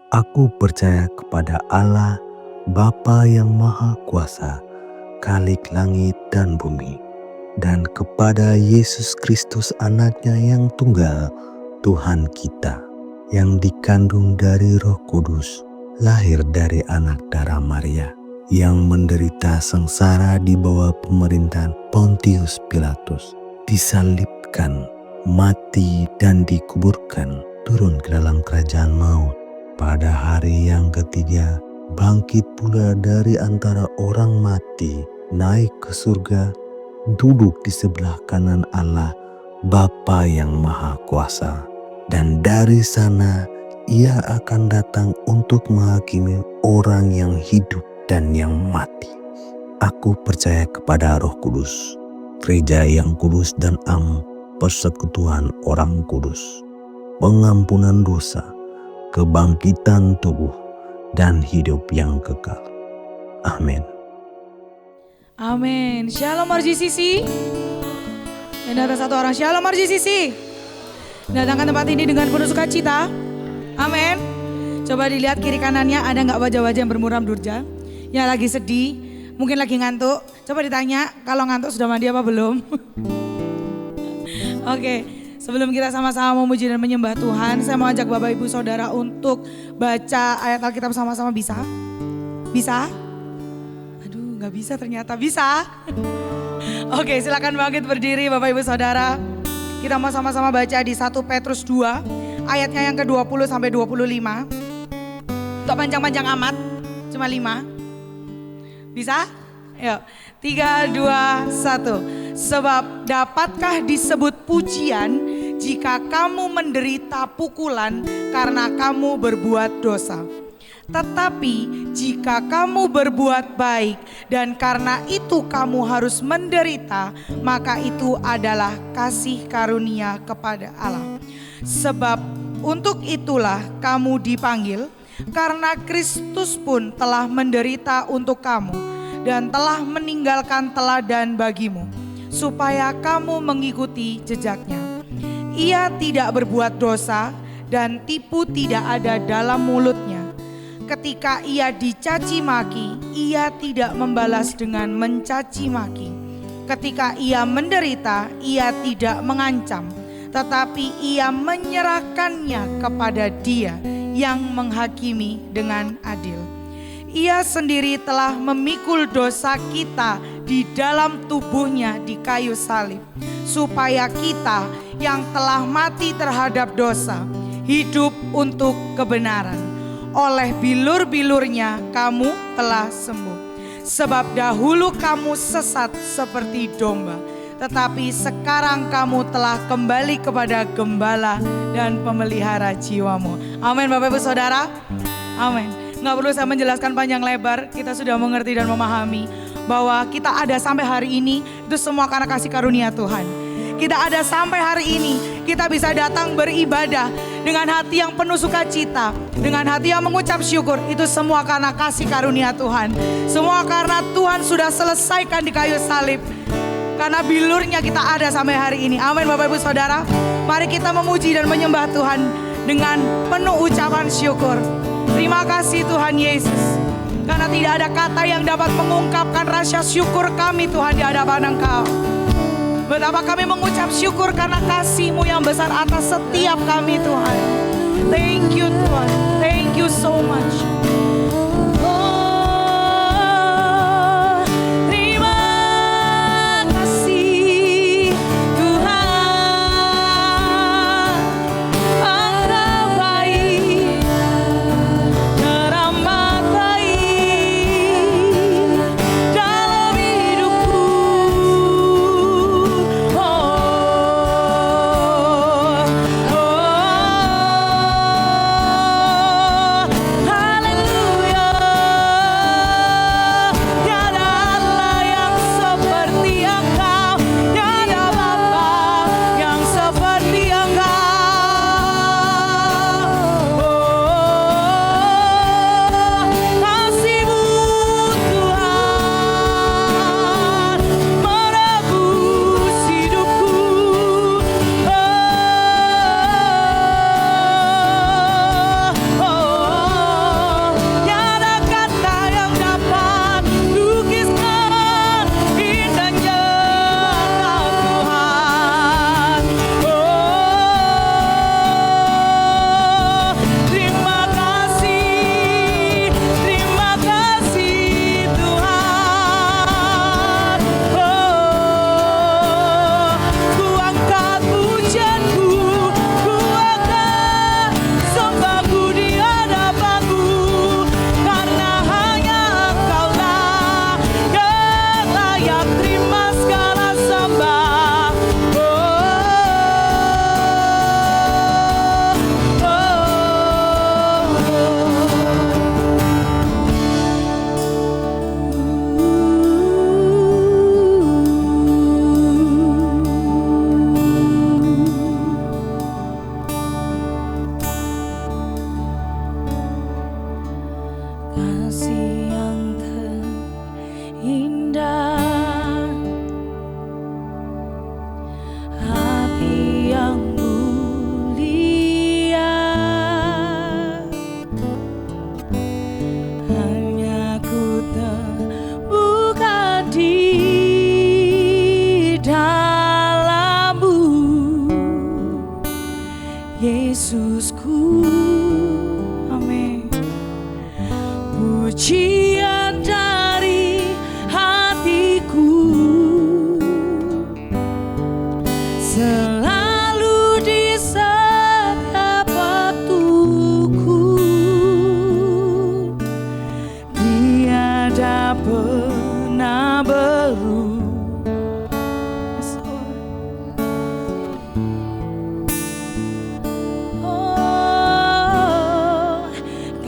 Aku percaya kepada Allah, Bapa yang Maha Kuasa, Khalik langit dan bumi, dan kepada Yesus Kristus anaknya yang tunggal, Tuhan kita, yang dikandung dari Roh Kudus, lahir dari anak darah Maria, yang menderita sengsara di bawah pemerintahan Pontius Pilatus, disalibkan, mati dan dikuburkan, turun ke dalam kerajaan maut. Pada hari yang ketiga, bangkit pula dari antara orang mati, naik ke surga, duduk di sebelah kanan Allah, Bapa yang Maha Kuasa. Dan dari sana ia akan datang untuk menghakimi orang yang hidup dan yang mati. Aku percaya kepada Roh Kudus, gereja yang kudus dan am, persekutuan orang kudus, pengampunan dosa, kebangkitan tubuh, dan hidup yang kekal. Amin. Amin. Shalom RGCC. Yang ada satu orang Shalom RGCC. Datangkan tempat ini dengan penuh sukacita. Amin. Coba dilihat kiri kanannya, ada gak wajah-wajah yang bermuram durja? Yang lagi sedih, mungkin lagi ngantuk. Coba ditanya kalau ngantuk sudah mandi apa belum? Oke. Sebelum kita sama-sama memuji dan menyembah Tuhan, saya mau ajak Bapak Ibu Saudara untuk baca ayat Alkitab sama-sama, bisa? Bisa? Aduh, gak bisa ternyata, bisa? Oke, silakan bangkit berdiri Bapak Ibu Saudara. Kita mau sama-sama baca di 1 Petrus 2, ayatnya yang ke-20 sampai 25. Tak panjang-panjang amat, cuma 5. Bisa? Yuk, 3, 2, 1. Sebab dapatkah disebut pujian jika kamu menderita pukulan karena kamu berbuat dosa? Tetapi jika kamu berbuat baik dan karena itu kamu harus menderita, maka itu adalah kasih karunia kepada Allah. Sebab untuk itulah kamu dipanggil, karena Kristus pun telah menderita untuk kamu dan telah meninggalkan teladan bagimu, supaya kamu mengikuti jejaknya. Ia tidak berbuat dosa dan tipu tidak ada dalam mulutnya. Ketika ia dicaci maki, ia tidak membalas dengan mencaci maki. Ketika ia menderita, ia tidak mengancam, tetapi ia menyerahkannya kepada Dia yang menghakimi dengan adil. Ia sendiri telah memikul dosa kita di dalam tubuhnya di kayu salib, supaya kita yang telah mati terhadap dosa hidup untuk kebenaran. Oleh bilur-bilurnya kamu telah sembuh. Sebab dahulu kamu sesat seperti domba, tetapi sekarang kamu telah kembali kepada Gembala dan pemelihara jiwamu. Amin Bapak Ibu Saudara. Amin. Gak perlu saya menjelaskan panjang lebar, kita sudah mengerti dan memahami bahwa kita ada sampai hari ini itu semua karena kasih karunia Tuhan. Kita ada sampai hari ini, kita bisa datang beribadah dengan hati yang penuh sukacita, dengan hati yang mengucap syukur. Itu semua karena kasih karunia Tuhan. Semua karena Tuhan sudah selesaikan di kayu salib. Karena bilurnya kita ada sampai hari ini. Amin Bapak Ibu Saudara. Mari kita memuji dan menyembah Tuhan dengan penuh ucapan syukur. Terima kasih Tuhan Yesus. Karena tidak ada kata yang dapat mengungkapkan rasa syukur kami Tuhan di hadapan Engkau. Betapa kami mengucap syukur karena kasih-Mu yang besar atas setiap kami Tuhan. Thank you Tuhan. Thank you so much. Hallelujah. Yesusku. Amin. Pujian dari hatiku selalu di setiap waktuku, tiada pernah berubah.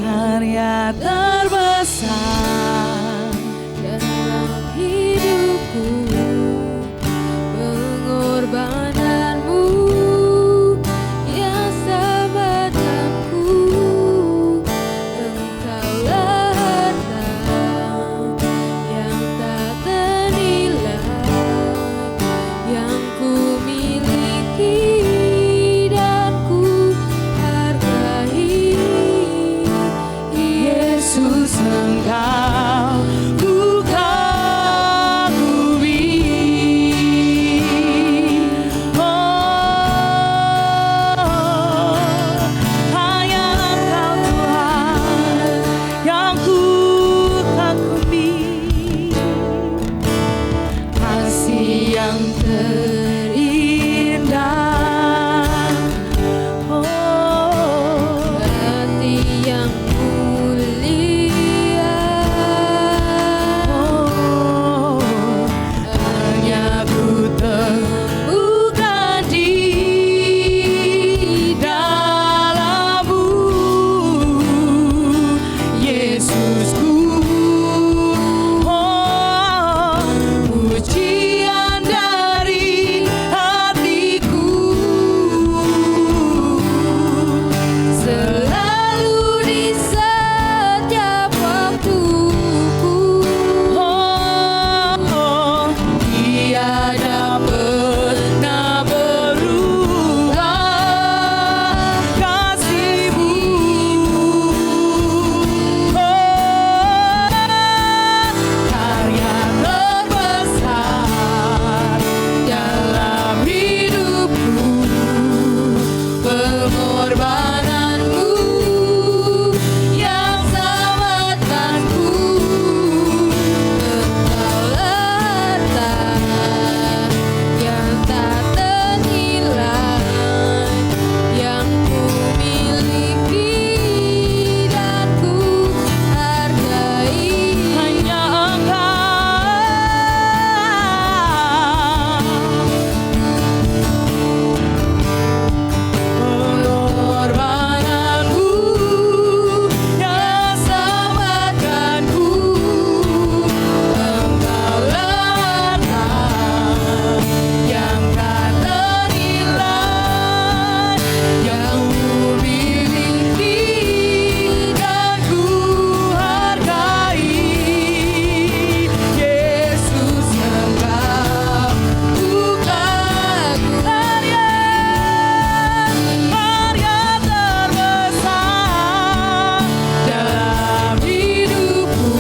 Karya terbesar dalam hidupku, pengorbananmu yang selamatkanku. Engkaulah harta yang tak ternilai, yang ku miliki dan ku hargai. Yesus, Engkau ku kagumi. Hanya Engkau Tuhan yang ku kagumi. Kasih yang terindah, Hati yang mulia, hanya ku temukan di dalam-Mu, Yesusku. Pujian dari hatiku selalu di setiap waktuku, tiada pernah berubah kasih-Mu. Karya terbesar dalam hidupku, pengorbananmu yang selamatkanku. Engkaulah harta yang tak ternilai, yang ku miliki dan ku hargai. Hanya pengorbananmu yang selamatkanku. Engkaulah harta yang tak ternilai, yang ku miliki dan ku hargai. Yesus, Engkau ku kagumi. Karya terbesar dalam hidupku,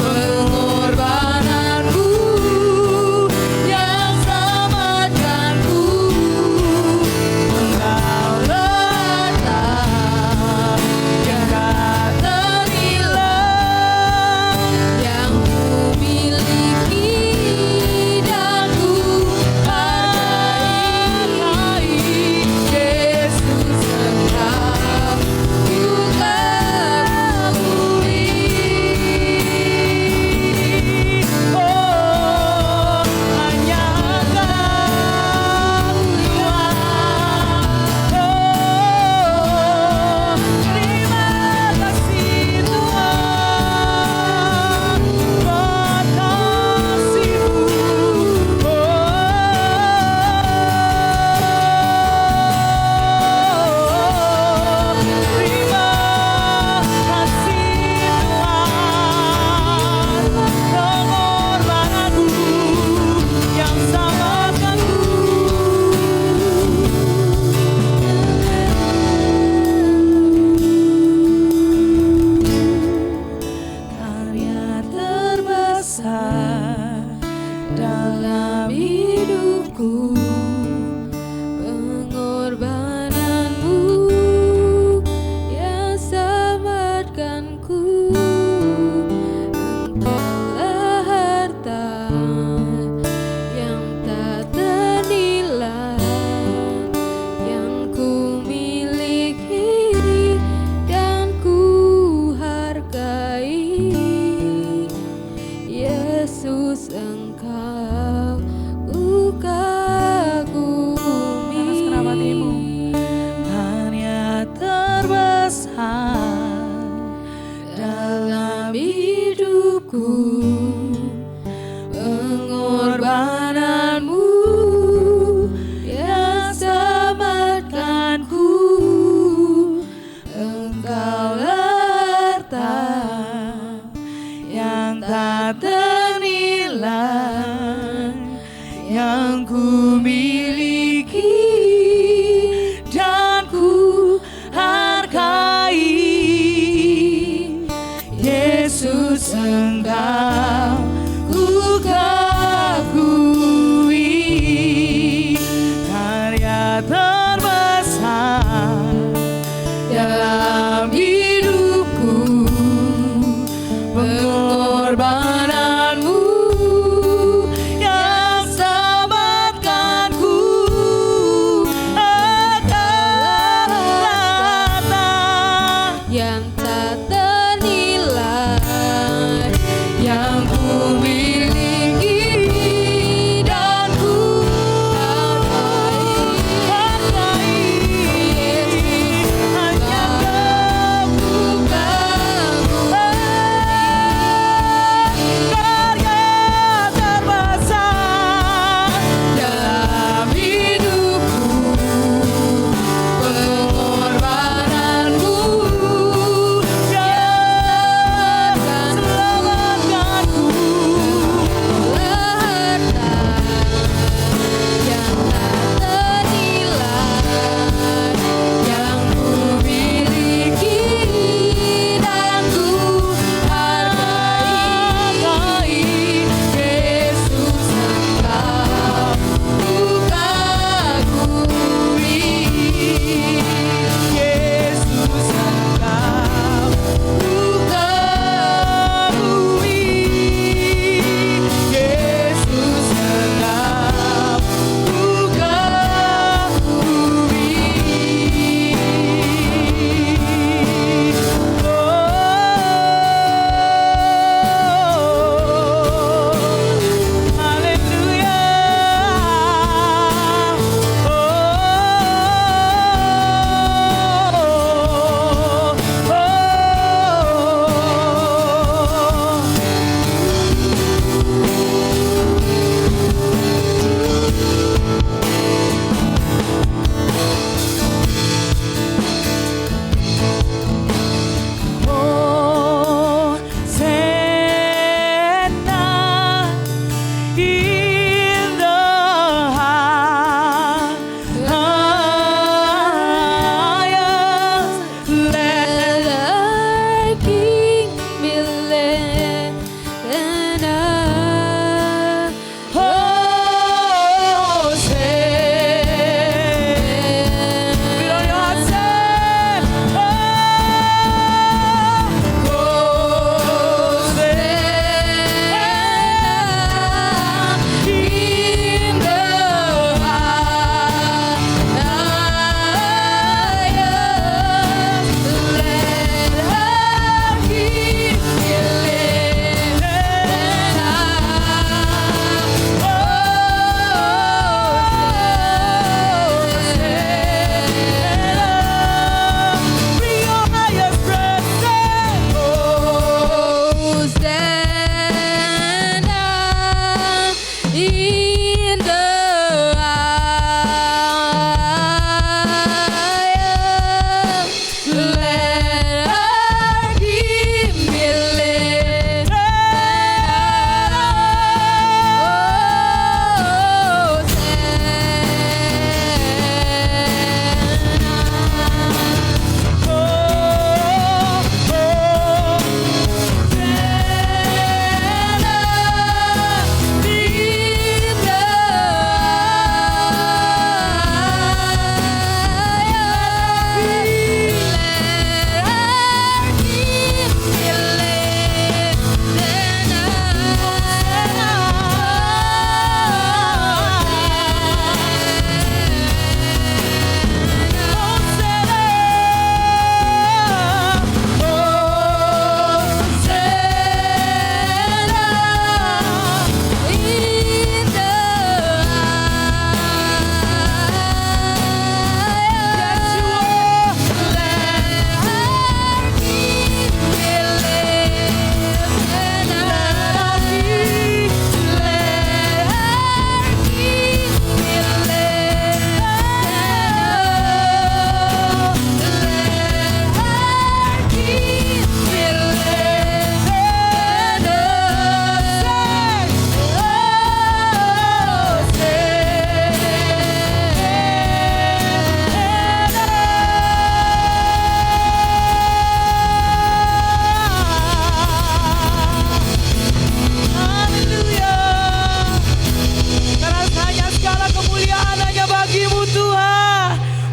pengorbananmu yang selamatkanku. Engkaulah harta yang tak ternilai, Yang ku miliki dan ku hargai. Yesus, Engkau ku kagumi. Hanya Engkau Tuhan. Terima kasih Tuhan buat kasih-Mu. Terima kasih Tuhan, pengorbananmu yang selamatkanku. Karya terbesar dalam hidupku, pengorbanan yang ku miliki dan ku hargai. Yesus Engkau ku kagumi, karya terbesar dalam hidupku, pengorbananmu yang selamatkanku.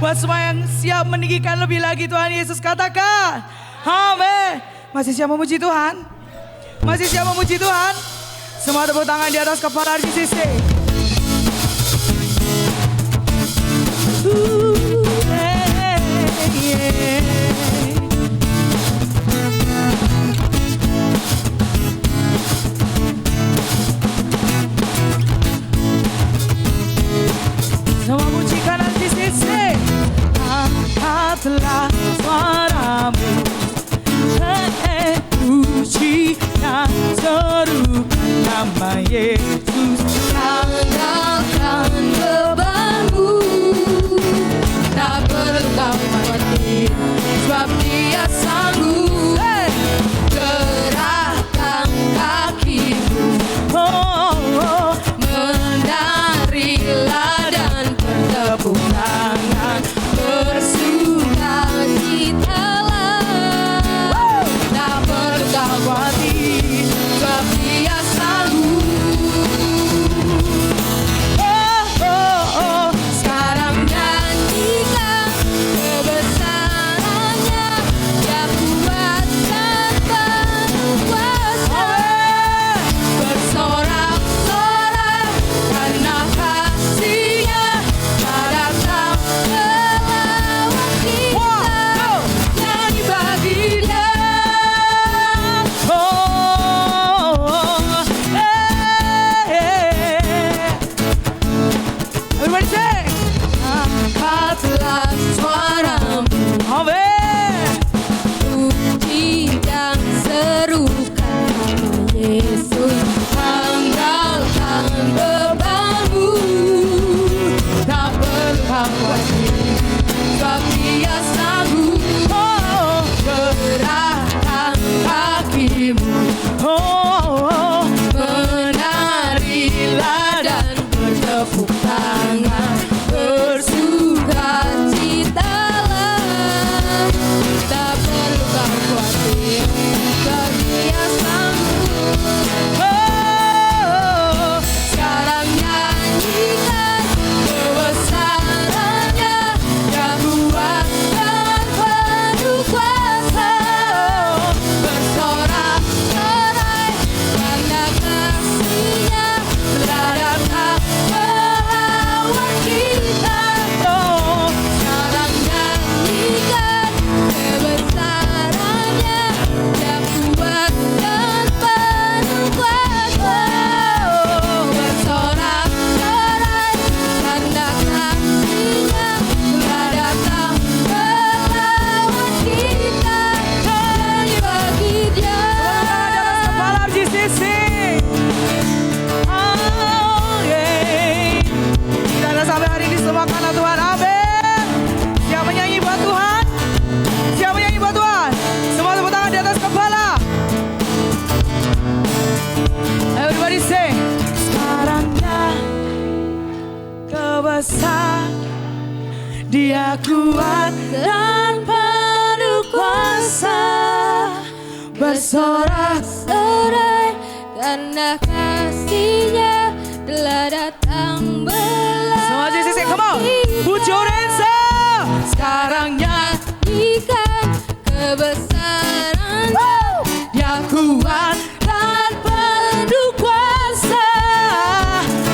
Buat semua yang siap meninggikan lebih lagi Tuhan Yesus, katakan amin. Masih siap memuji Tuhan? Masih siap memuji Tuhan? Semua tepuk tangan di atas kepala RGCC. Semua mujikan RGCC. Angkatlah suaramu, puji dan serukan nama Yesus. Tinggalkan bebanmu, tak perlu kau khawatir, sebab Dia sanggup. Gerakkan kakimu, menarilah dan bertepuk tangan, bersukacitalah. Tak perlu kau khawatir, sebab Dia sanggup. Sekarang nyanyikan kebesarannya, Dia kuat tanpa kuasa. Bersorak-sorak karena kasih-Nya, tak datang melawan kita. Nyanyi bagi Dia. Everybody say, Angkatlah suaramu, amin. puji dan serukan nama Yesus. Tanggalkan bebanmu, tak perlu khawatir, sebab Dia sanggup. Gerakkan kakimu, menarilah dan bertepuk tangan, bersukacitalah. Tak perlu kau khawatir, sebab Dia sanggup. Sekarang nyanyikan kebesarannya, Dia kuat dan penuh kuasa. Bersorak-sorai karena kasih-Nya, telah datang melawan kita. Sekarang nyanyikan kebesarannya, Dia kuat dan penuh kuasa. Bersorak-sorai karena kasih-Nya, telah datang melawan kita. Nyanyi bagi Dia. Kepala RGCC. Kita ada sampai hari ini semua karena Tuhan, amin. Siap menyanyi buat Tuhan? Siap menyanyi buat Tuhan? Semua tepuk tangan di atas kepala. Everybody say, sekarangnya kebesar, Dia kuat dan penuh kuasa. Bersorak-sorai karena kasih-Nya, telah datang Semua RGCC, come on. kita. Put your hands up. Sekarang nyanyikan kebesarannya, Dia kuat dan penuh kuasa.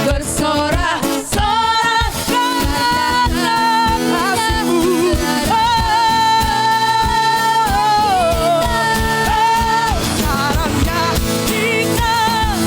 Bersorak-sorai karena kasih-Mu. Sekarang nyanyikan.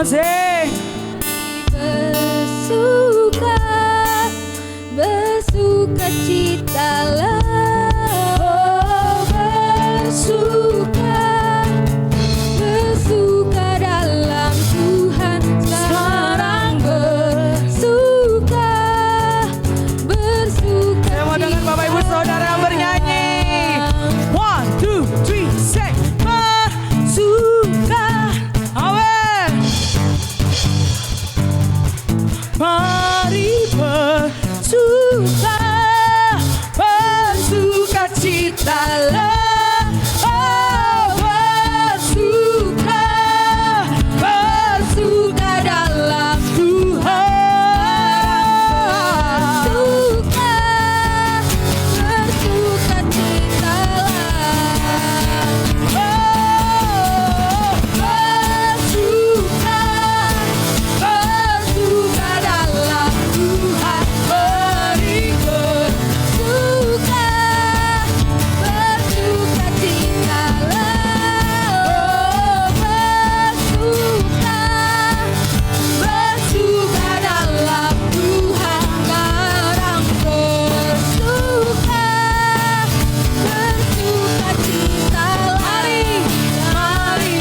on sing. Bersuka citalah, oh bersuka dalam Tuhan sekarang bersuka. Saya mau dengan Bapak Ibu Saudara yang bernyanyi. 1, 2, 3, say. Bersuka. Amin. Mari bersuka, bersuka citalah, oh bersuka, bersuka dalam Tuhan. Bersuka citalah, Oh, bersuka, bersuka dalam Tuhan. Mari bersuka citalah, oh bersuka dalam Tuhan sekarang bersuka citalah, mari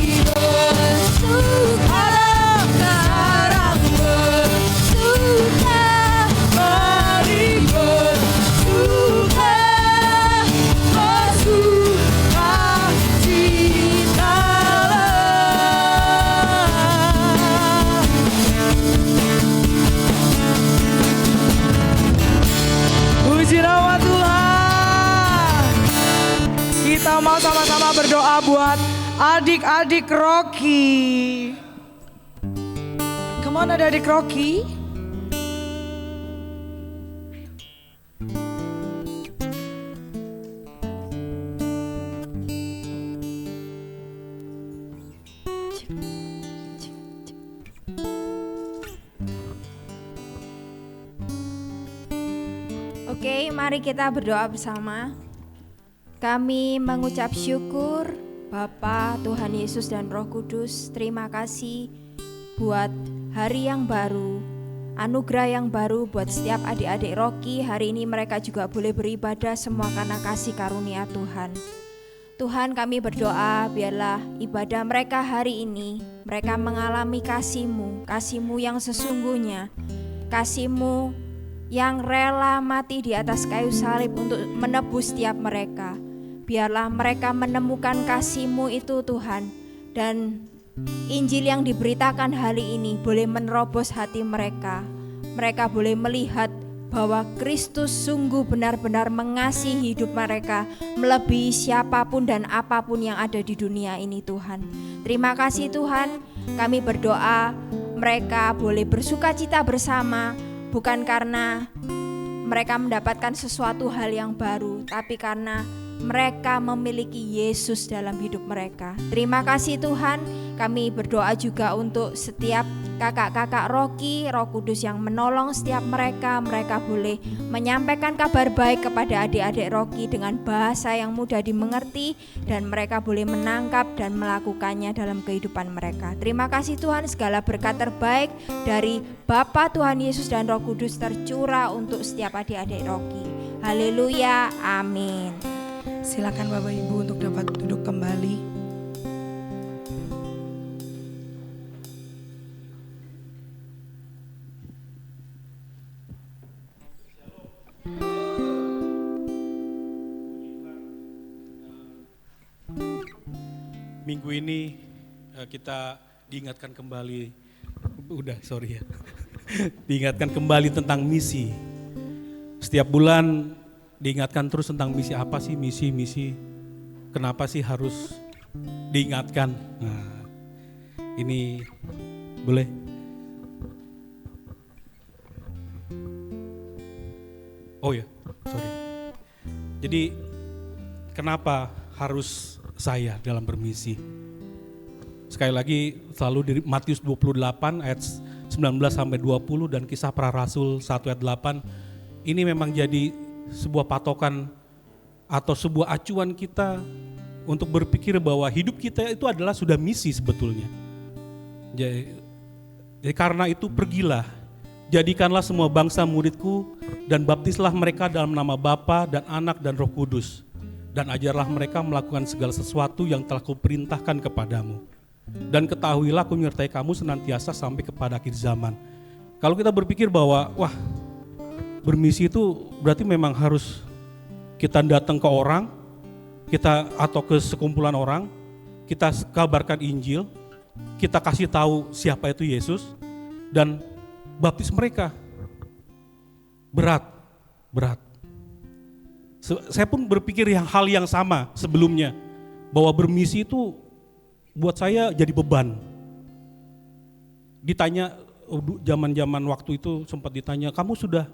bersuka sekarang bersuka. mari bersuka, bersuka citalah. Puji nama Tuhan. Kita mau sama-sama berdoa buat adik-adik Rocky. Come on adik-adik Rocky. Oke, mari kita berdoa bersama. Kami mengucap syukur Bapa, Tuhan Yesus dan Roh Kudus. Terima kasih buat hari yang baru, anugerah yang baru buat setiap adik-adik Rocky. Hari ini mereka juga boleh beribadah semua karena kasih karunia Tuhan. Tuhan, kami berdoa biarlah ibadah mereka hari ini, mereka mengalami kasih-Mu, kasih-Mu yang sesungguhnya, kasih-Mu yang rela mati di atas kayu salib untuk menebus setiap mereka. Biarlah mereka menemukan kasih-Mu itu Tuhan, dan Injil yang diberitakan hari ini boleh menerobos hati mereka. Mereka boleh melihat bahwa Kristus sungguh benar-benar mengasihi hidup mereka melebihi siapapun dan apapun yang ada di dunia ini Tuhan. Terima kasih Tuhan, kami berdoa mereka boleh bersukacita bersama, bukan karena mereka mendapatkan sesuatu hal yang baru, tapi karena mereka memiliki Yesus dalam hidup mereka. Terima kasih Tuhan, kami berdoa juga untuk setiap kakak-kakak Rocky, Roh Kudus yang menolong setiap mereka. Mereka boleh menyampaikan kabar baik kepada adik-adik Rocky dengan bahasa yang mudah dimengerti, dan mereka boleh menangkap dan melakukannya dalam kehidupan mereka. Terima kasih Tuhan, segala berkat terbaik dari Bapa, Tuhan Yesus dan Roh Kudus tercurah untuk setiap adik-adik Rocky. Haleluya, amin. Silakan Bapak Ibu untuk dapat duduk kembali. Minggu ini kita diingatkan kembali, diingatkan kembali tentang misi. Setiap bulan diingatkan terus tentang misi. Apa sih misi? Kenapa sih harus diingatkan? Nah, ini boleh. Oh ya, sorry. Jadi kenapa harus saya dalam bermisi? Sekali lagi selalu di Matius 28 ayat 19 sampai 20 dan Kisah Para Rasul 1 ayat 8. Ini memang jadi sebuah patokan atau sebuah acuan kita untuk berpikir bahwa hidup kita itu adalah sudah misi sebetulnya. Jadi Jadi karena itu pergilah, jadikanlah semua bangsa muridku dan baptislah mereka dalam nama Bapa dan Anak dan Roh Kudus. Dan ajarlah mereka melakukan segala sesuatu yang telah kuperintahkan kepadamu. Dan ketahuilah aku menyertai kamu senantiasa sampai kepada akhir zaman. Kalau kita berpikir bahwa wah, bermisi itu berarti memang harus kita datang ke orang, kita atau ke sekumpulan orang, kita kabarkan Injil, kita kasih tahu siapa itu Yesus dan baptis mereka. Berat. Saya pun berpikir hal yang sama sebelumnya, bahwa bermisi itu buat saya jadi beban. Ditanya, zaman-zaman waktu itu sempat ditanya, kamu sudah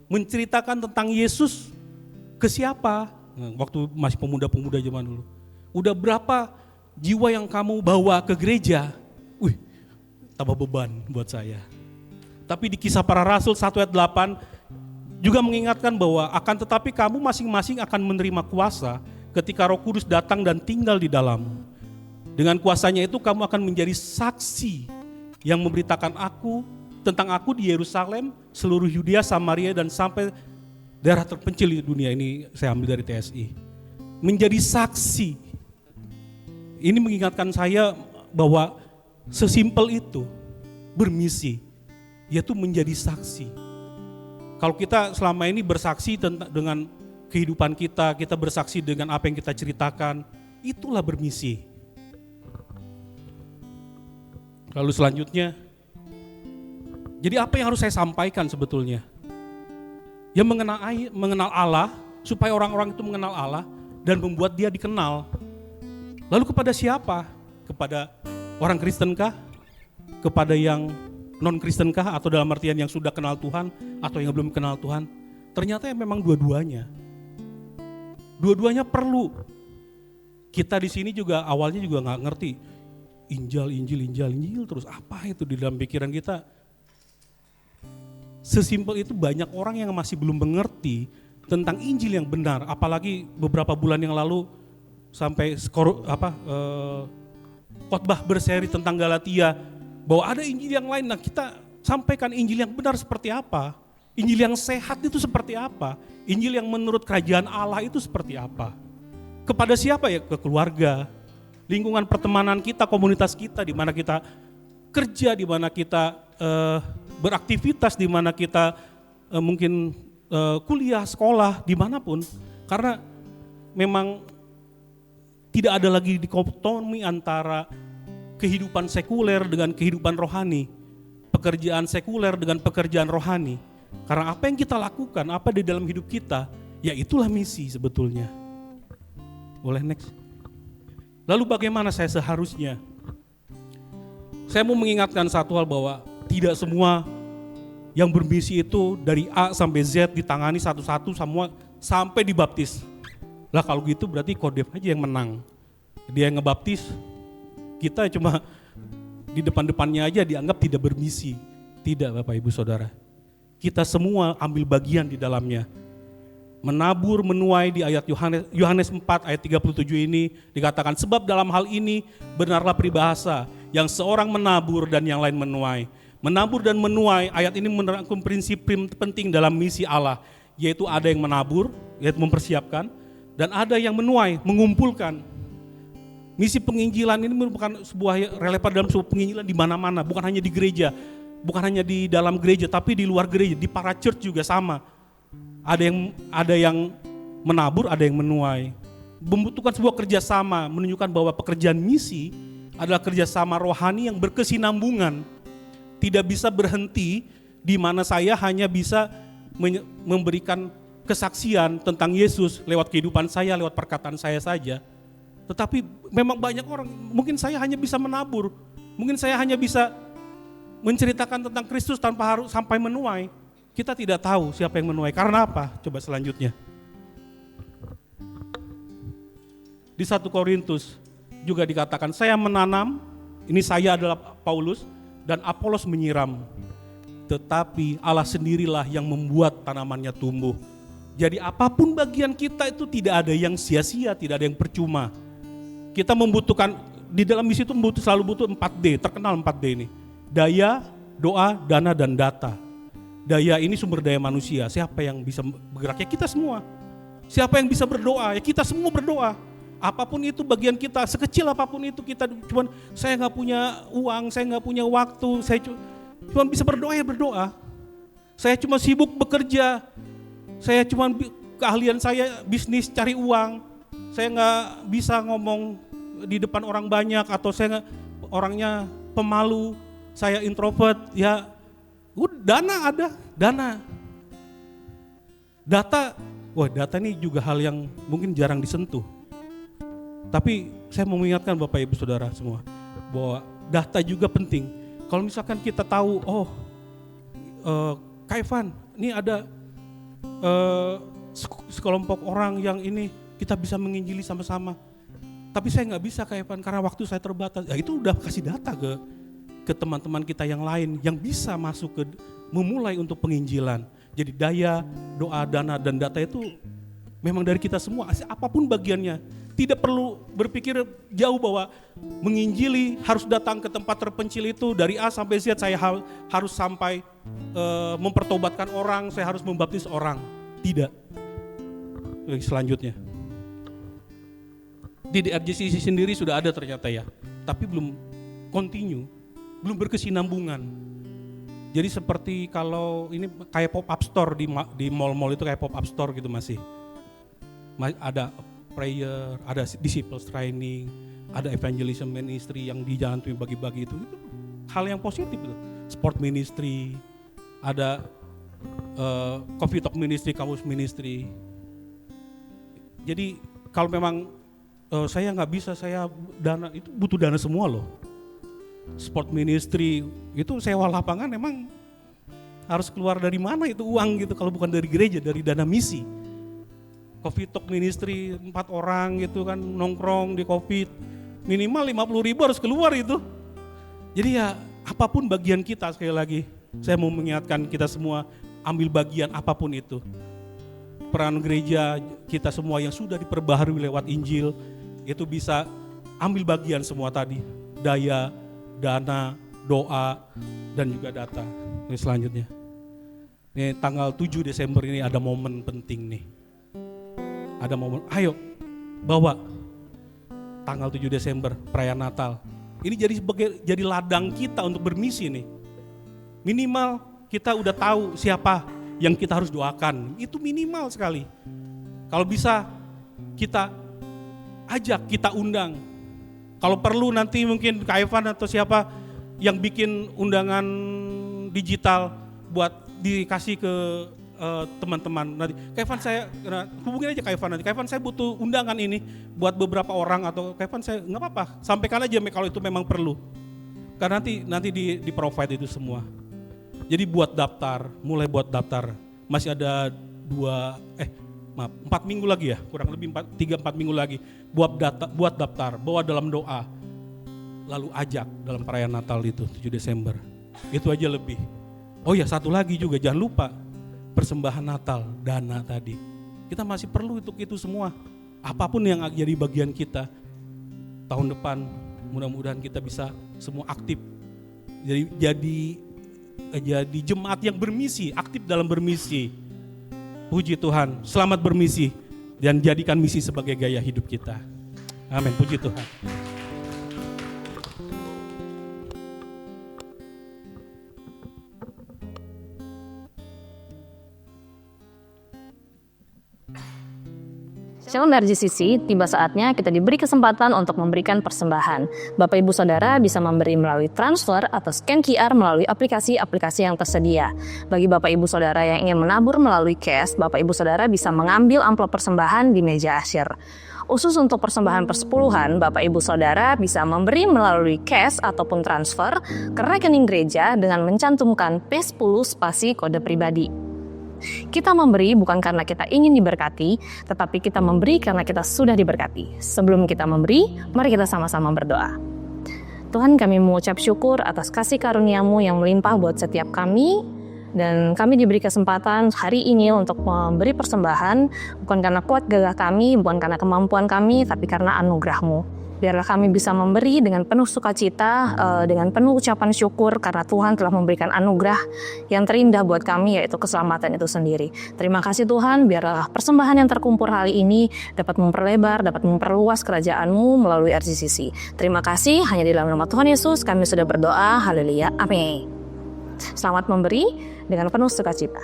menceritakan tentang Yesus ke siapa? Waktu masih pemuda-pemuda zaman dulu. Udah berapa jiwa yang kamu bawa ke gereja? Wih, tambah beban buat saya. Tapi di Kisah Para Rasul 1 ayat 8 juga mengingatkan bahwa akan tetapi kamu masing-masing akan menerima kuasa ketika Roh Kudus datang dan tinggal di dalammu. Dengan kuasanya itu kamu akan menjadi saksi yang memberitakan tentang aku di Yerusalem, seluruh Yudea, Samaria dan sampai daerah terpencil di dunia. Ini saya ambil dari TSI. Menjadi saksi. Ini mengingatkan saya bahwa sesimpel itu bermisi, yaitu menjadi saksi. Kalau kita selama ini bersaksi dengan kehidupan kita bersaksi dengan apa yang kita ceritakan, itulah bermisi. Lalu selanjutnya, jadi apa yang harus saya sampaikan sebetulnya? Ya mengenal Allah, supaya orang-orang itu mengenal Allah dan membuat dia dikenal. Lalu kepada siapa? Kepada orang Kristen kah? Kepada yang non-Kristen kah? Atau dalam artian yang sudah kenal Tuhan atau yang belum kenal Tuhan? Ternyata ya memang dua-duanya. Dua-duanya perlu. Kita di sini juga awalnya juga nggak ngerti Injil terus apa itu di dalam pikiran kita. Sesimpel itu banyak orang yang masih belum mengerti tentang Injil yang benar. Apalagi beberapa bulan yang lalu sampai khotbah berseri tentang Galatia, bahwa ada Injil yang lain. Nah, kita sampaikan Injil yang benar seperti apa, Injil yang sehat itu seperti apa, Injil yang menurut kerajaan Allah itu seperti apa. Kepada siapa ya? Ke keluarga, lingkungan pertemanan kita, komunitas kita, di mana kita kerja, di mana kita beraktivitas, di mana kita mungkin kuliah, sekolah, dimanapun. Karena memang tidak ada lagi dikotomi antara kehidupan sekuler dengan kehidupan rohani, pekerjaan sekuler dengan pekerjaan rohani. Karena apa yang kita lakukan, apa di dalam hidup kita, ya itulah misi sebetulnya. Boleh next. Lalu bagaimana saya seharusnya? Saya mau mengingatkan satu hal, bahwa tidak semua yang bermisi itu dari A sampai Z ditangani satu-satu semua sampai dibaptis. Lah kalau gitu berarti Kodef aja yang menang. Dia yang ngebaptis, kita cuma di depan-depannya aja dianggap tidak bermisi. Tidak Bapak Ibu Saudara. Kita semua ambil bagian di dalamnya. Menabur, menuai di ayat Yohanes 4 ayat 37 ini dikatakan, sebab dalam hal ini benarlah peribahasa, yang seorang menabur dan yang lain menuai. Menabur dan menuai, ayat ini menerangkan prinsip penting dalam misi Allah, yaitu ada yang menabur, yaitu mempersiapkan, dan ada yang menuai, mengumpulkan. Misi penginjilan ini merupakan sebuah relevan dalam sebuah penginjilan di mana-mana, bukan hanya di gereja, bukan hanya di dalam gereja, tapi di luar gereja, di para church juga sama. Ada yang menabur, ada yang menuai. Membutuhkan sebuah kerjasama, menunjukkan bahwa pekerjaan misi adalah kerjasama rohani yang berkesinambungan. Tidak bisa berhenti di mana saya hanya bisa memberikan kesaksian tentang Yesus lewat kehidupan saya, lewat perkataan saya saja. Tetapi memang banyak orang, mungkin saya hanya bisa menabur, mungkin saya hanya bisa menceritakan tentang Kristus tanpa harus sampai menuai. Kita tidak tahu siapa yang menuai, karena apa? Coba selanjutnya. Di 1 Korintus juga dikatakan, saya menanam, ini saya adalah Paulus, dan Apolos menyiram. Tetapi Allah sendirilah yang membuat tanamannya tumbuh. Jadi apapun bagian kita itu tidak ada yang sia-sia, tidak ada yang percuma. Kita membutuhkan, di dalam misi itu selalu butuh 4D, terkenal 4D ini. Daya, doa, dana, dan data. Daya ini sumber daya manusia. Siapa yang bisa bergerak? Ya kita semua. Siapa yang bisa berdoa? Ya kita semua berdoa. Apapun itu bagian kita, sekecil apapun itu kita cuman saya nggak punya uang, saya nggak punya waktu, saya cuma bisa berdoa ya berdoa. Saya cuma sibuk bekerja, saya cuma keahlian saya bisnis cari uang, saya nggak bisa ngomong di depan orang banyak atau saya orangnya pemalu, saya introvert, ya dana ada, dana. Data, data ini juga hal yang mungkin jarang disentuh. Tapi saya mau mengingatkan Bapak Ibu Saudara semua bahwa data juga penting. Kalau misalkan kita tahu, Kak Evan, ini ada sekelompok orang yang ini kita bisa menginjili sama-sama. Tapi saya nggak bisa Kak Evan karena waktu saya terbatas. Ya itu udah kasih data ke teman-teman kita yang lain yang bisa masuk ke memulai untuk penginjilan. Jadi daya, doa, dana, dan data itu memang dari kita semua, apapun bagiannya. Tidak perlu berpikir jauh bahwa menginjili harus datang ke tempat terpencil itu dari A sampai Z saya harus sampai mempertobatkan orang, saya harus membaptis orang. Tidak. Selanjutnya. Di RJCC sendiri sudah ada ternyata ya, tapi belum continue, belum berkesinambungan. Jadi seperti kalau ini kayak pop-up store di mall-mall itu kayak pop-up store gitu masih. Ada prayer, ada disciples training, ada evangelism ministry yang di jalan tuh bagi-bagi itu hal yang positif itu. Sport ministry, ada coffee talk ministry, kamus ministry. Jadi kalau memang saya nggak bisa, saya dana itu butuh dana semua loh. Sport ministry itu sewa lapangan emang harus keluar dari mana itu uang gitu kalau bukan dari gereja, dari dana misi. Coffee talk ministry 4 orang gitu kan nongkrong di kopi minimal 50.000 harus keluar itu. Jadi ya apapun bagian kita, sekali lagi saya mau mengingatkan kita semua ambil bagian apapun itu. Peran gereja kita semua yang sudah diperbaharui lewat Injil itu bisa ambil bagian semua tadi, daya, dana, doa, dan juga data. Ini selanjutnya. Ini tanggal 7 Desember ini ada momen penting nih. Ada momen, ayo bawa tanggal 7 Desember perayaan Natal. Ini jadi ladang kita untuk bermisi nih. Minimal kita udah tahu siapa yang kita harus doakan. Itu minimal sekali. Kalau bisa kita ajak, kita undang. Kalau perlu nanti mungkin Kak Evan atau siapa yang bikin undangan digital buat dikasih ke teman-teman nanti. Kak Evan saya hubungin aja Kak Evan nanti. Kak Evan saya butuh undangan ini buat beberapa orang atau Kak Evan saya nggak apa-apa. Sampaikan aja kalau itu memang perlu. Karena nanti di provide itu semua. Jadi buat daftar, mulai buat daftar. Masih ada 4 minggu lagi ya, kurang lebih 3-4 minggu lagi buat daftar, bawa dalam doa. Lalu ajak dalam perayaan Natal itu 7 Desember. Itu aja lebih. Oh ya, satu lagi juga jangan lupa persembahan Natal, dana tadi. Kita masih perlu untuk itu semua. Apapun yang jadi bagian kita. Tahun depan mudah-mudahan kita bisa semua aktif. Jadi jemaat yang bermisi, aktif dalam bermisi. Puji Tuhan, selamat bermisi dan jadikan misi sebagai gaya hidup kita. Amin, puji Tuhan. Shalom RJCC, tiba saatnya kita diberi kesempatan untuk memberikan persembahan. Bapak Ibu Saudara bisa memberi melalui transfer atau scan QR melalui aplikasi-aplikasi yang tersedia. Bagi Bapak Ibu Saudara yang ingin menabur melalui cash, Bapak Ibu Saudara bisa mengambil amplop persembahan di meja asyir. Khusus untuk persembahan persepuluhan, Bapak Ibu Saudara bisa memberi melalui cash ataupun transfer ke rekening gereja dengan mencantumkan P10 spasi kode pribadi. Kita memberi bukan karena kita ingin diberkati, tetapi kita memberi karena kita sudah diberkati. Sebelum kita memberi, mari kita sama-sama berdoa. Tuhan, kami mengucap syukur atas kasih karunia-Mu yang melimpah buat setiap kami. Dan kami diberi kesempatan hari ini untuk memberi persembahan, bukan karena kuat gagah kami, bukan karena kemampuan kami, tapi karena anugerah-Mu. Biarlah kami bisa memberi dengan penuh sukacita, dengan penuh ucapan syukur karena Tuhan telah memberikan anugerah yang terindah buat kami, yaitu keselamatan itu sendiri. Terima kasih Tuhan, biarlah persembahan yang terkumpul hari ini dapat memperlebar, dapat memperluas kerajaan-Mu melalui RCCC. Terima kasih, hanya di dalam nama Tuhan Yesus kami sudah berdoa, haleluya, amin. Selamat memberi dengan penuh sukacita.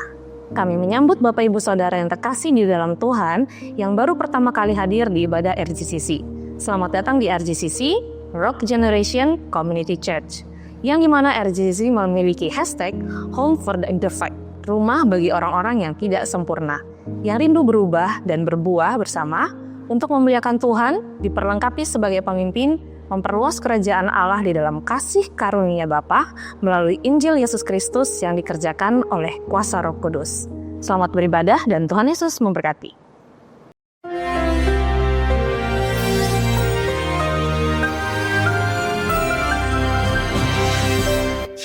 Kami menyambut Bapak Ibu Saudara yang terkasih di dalam Tuhan yang baru pertama kali hadir di ibadah RCCC. Selamat datang di RCCC, Rock Generation Community Church, yang dimana RCCC memiliki hashtag Home for the Imperfect, rumah bagi orang-orang yang tidak sempurna, yang rindu berubah dan berbuah bersama untuk memuliakan Tuhan, diperlengkapi sebagai pemimpin, memperluas kerajaan Allah di dalam kasih karunia Bapa melalui Injil Yesus Kristus yang dikerjakan oleh kuasa Roh Kudus. Selamat beribadah dan Tuhan Yesus memberkati.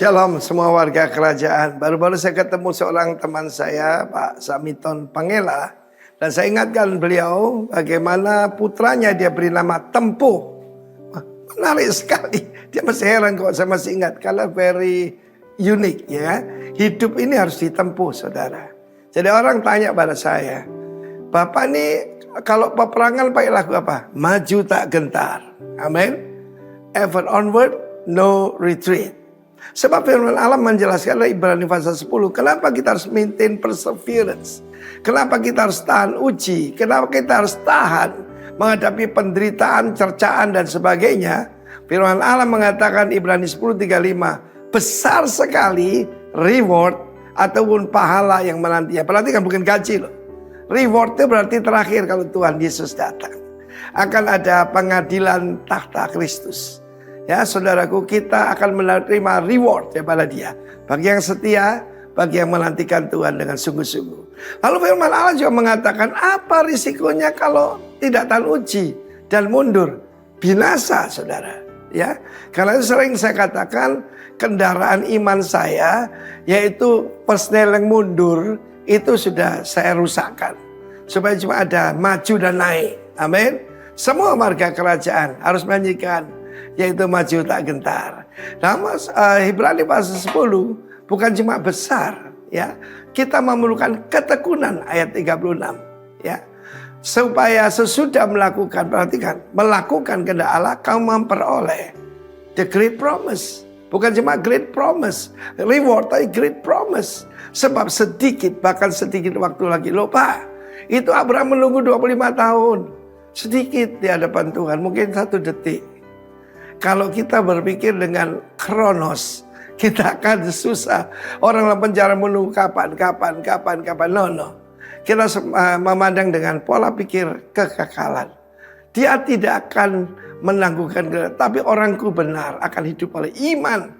Shalom semua warga kerajaan. Baru-baru saya ketemu seorang teman saya, Pak Samiton Pangela. Dan saya ingatkan beliau bagaimana putranya dia beri nama Tempuh. Wah, menarik sekali. Dia masih heran kok saya masih ingat. Karena very unique ya. Hidup ini harus ditempuh saudara. Jadi orang tanya pada saya, Bapak nih kalau peperangan pakai lagu apa? Maju tak gentar. Amin. Ever onward, no retreat. Sebab firman Allah menjelaskan dari Ibrani pasal 10, kenapa kita harus maintain perseverance? Kenapa kita harus tahan uji? Kenapa kita harus tahan menghadapi penderitaan, cercaan dan sebagainya? Firman Allah mengatakan Ibrani 10:35, besar sekali reward ataupun pahala yang menantinya. Perhatikan bukan gaji loh. Reward itu berarti terakhir kalau Tuhan Yesus datang. Akan ada pengadilan tahta Kristus. Ya saudaraku, kita akan menerima reward daripada dia. Bagi yang setia, bagi yang menantikan Tuhan dengan sungguh-sungguh. Lalu firman Allah juga mengatakan, apa risikonya kalau tidak tahan uji dan mundur? Binasa saudara. Ya, karena itu sering saya katakan, kendaraan iman saya, yaitu personnel yang mundur, itu sudah saya rusakkan. Supaya cuma ada maju dan naik. Amin. Semua marga kerajaan harus menyanyikan, yaitu maju tak gentar. Nah, Ibrani pasal 10 bukan cuma besar, ya. Kita memerlukan ketekunan ayat 36, ya. Supaya sesudah melakukan, perhatikan, melakukan kehendak Allah, kamu memperoleh the great promise. Bukan cuma great promise, reward, tapi great promise. Sebab sedikit, bahkan sedikit waktu lagi. Loh Pak, itu Abraham menunggu 25 tahun. Sedikit di hadapan Tuhan, mungkin 1 detik. Kalau kita berpikir dengan kronos, kita akan susah. Orang dalam penjara menunggu kapan. No. Kita memandang dengan pola pikir kekekalan. Dia tidak akan menangguhkan, tapi orangku benar akan hidup oleh iman.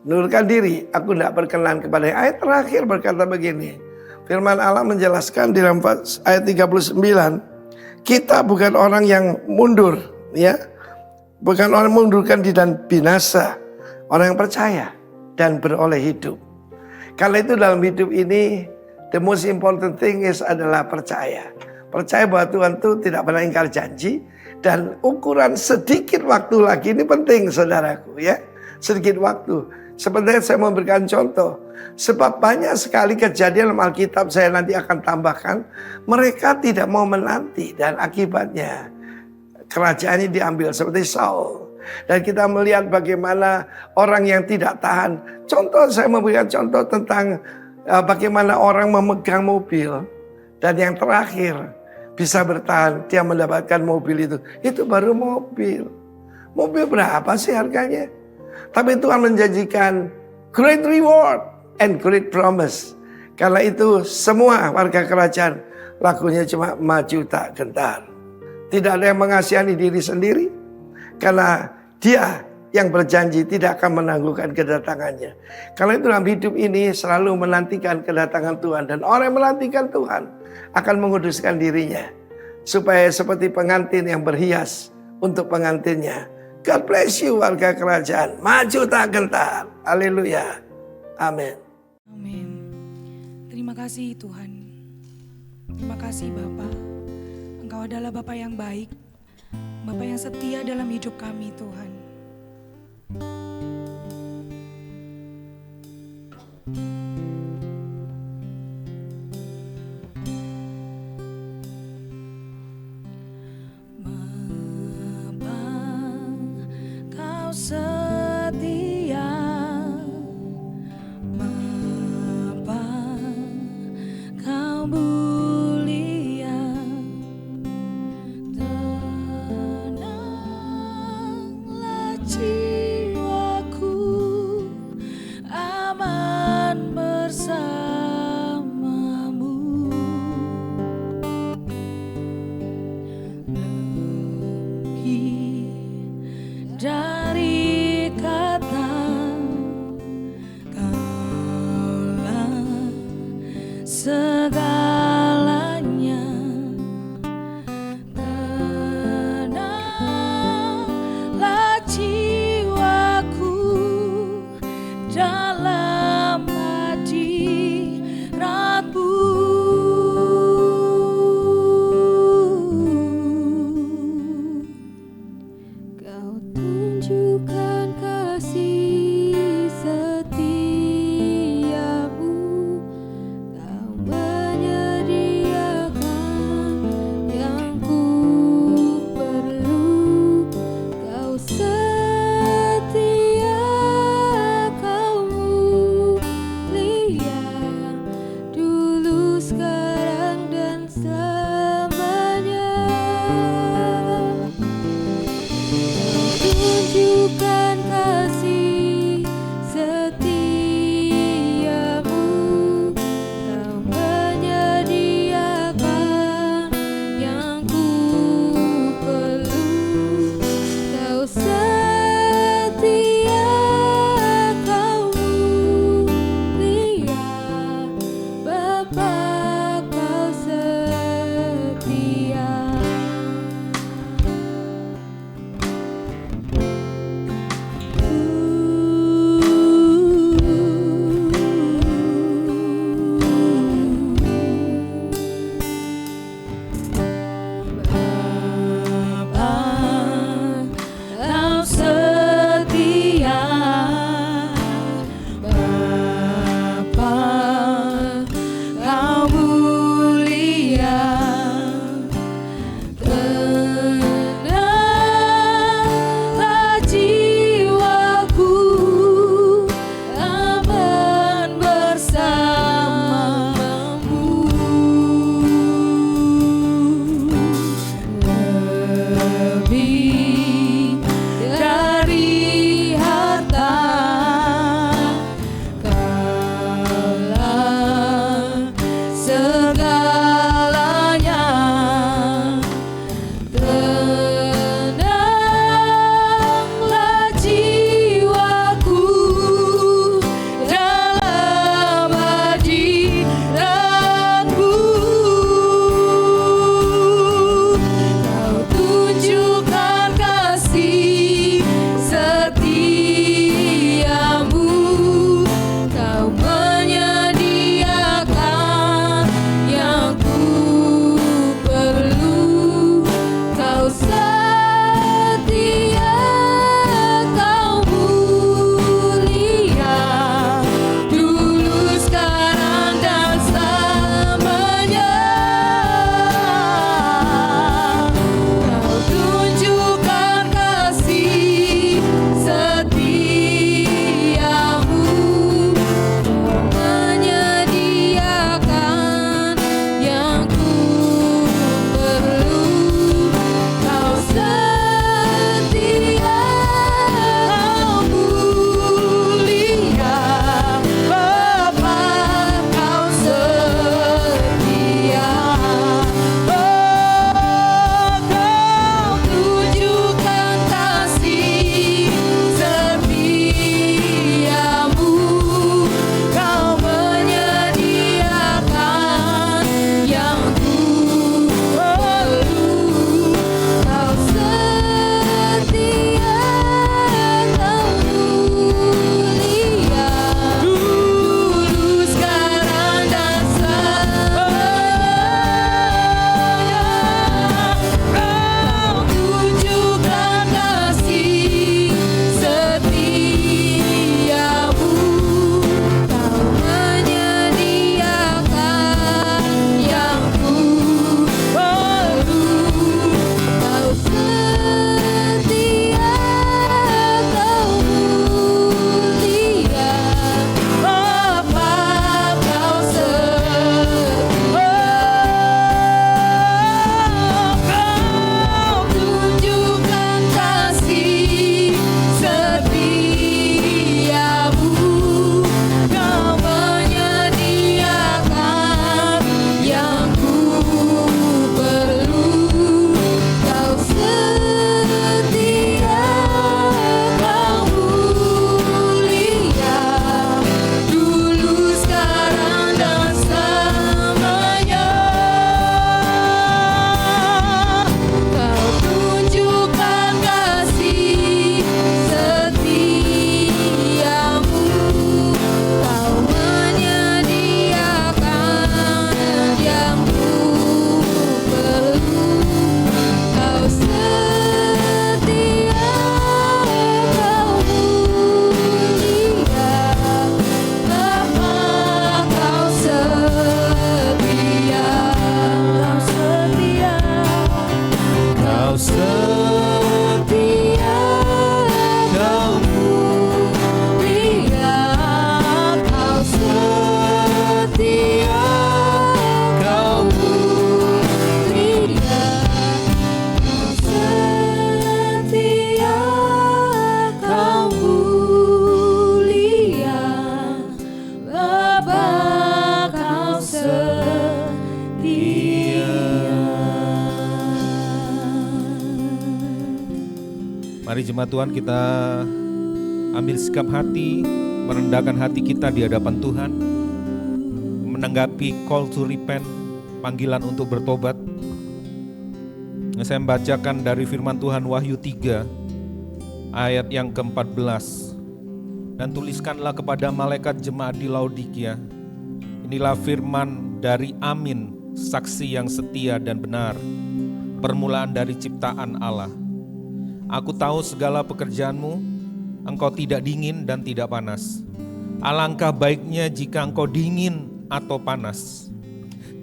Nurkan diri, aku tidak berkenan kepada ayat terakhir berkata begini. Firman Allah menjelaskan di dalam ayat 39. Kita bukan orang yang mundur, ya. Bukan orang mundurkan diri dan binasa. Orang yang percaya dan beroleh hidup. Karena itu dalam hidup ini, the most important thing is adalah percaya. Percaya bahwa Tuhan itu tidak pernah ingkar janji. Dan ukuran sedikit waktu lagi ini penting saudaraku ya. Sedikit waktu. Sebenarnya saya memberikan contoh. Sebab banyak sekali kejadian dalam Alkitab saya nanti akan tambahkan. Mereka tidak mau menanti dan akibatnya kerajaan ini diambil seperti Saul. Dan kita melihat bagaimana orang yang tidak tahan. Contoh saya memberikan contoh tentang bagaimana orang memegang mobil. Dan yang terakhir bisa bertahan, dia mendapatkan mobil itu. Itu baru mobil. Mobil berapa sih harganya? Tapi Tuhan menjanjikan great reward and great promise. Karena itu semua warga kerajaan lakunya cuma maju tak gentar. Tidak ada yang mengasihani diri sendiri. Karena dia yang berjanji tidak akan menangguhkan kedatangannya. Karena itu dalam hidup ini selalu menantikan kedatangan Tuhan. Dan orang yang menantikan Tuhan akan menguduskan dirinya. Supaya seperti pengantin yang berhias untuk pengantinnya. God bless you warga kerajaan. Maju tak gentar. Haleluya. Amin. Amin. Terima kasih Tuhan. Terima kasih Bapa. Engkau adalah Bapa yang baik, Bapa yang setia dalam hidup kami Tuhan. Bapa, Kau setia. Bapa, Kau mulia. Tenanglah jiwaku, aman bersamamu. Lebih dari setia, Kau mulia, Kau setia, Kau mulia, Kau setia, Kau mulia, Bapa Kau setia. Mari jemaat Tuhan, kita ambil sikap hati, merendahkan hati kita di hadapan Tuhan, menanggapi call to repent, panggilan untuk bertobat. Saya membacakan dari firman Tuhan Wahyu 3 ayat yang ke-14. Dan tuliskanlah kepada malaikat jemaat di Laodikia, inilah firman dari Amin, saksi yang setia dan benar, permulaan dari ciptaan Allah. Aku tahu segala pekerjaanmu, engkau tidak dingin dan tidak panas. Alangkah baiknya jika engkau dingin atau panas.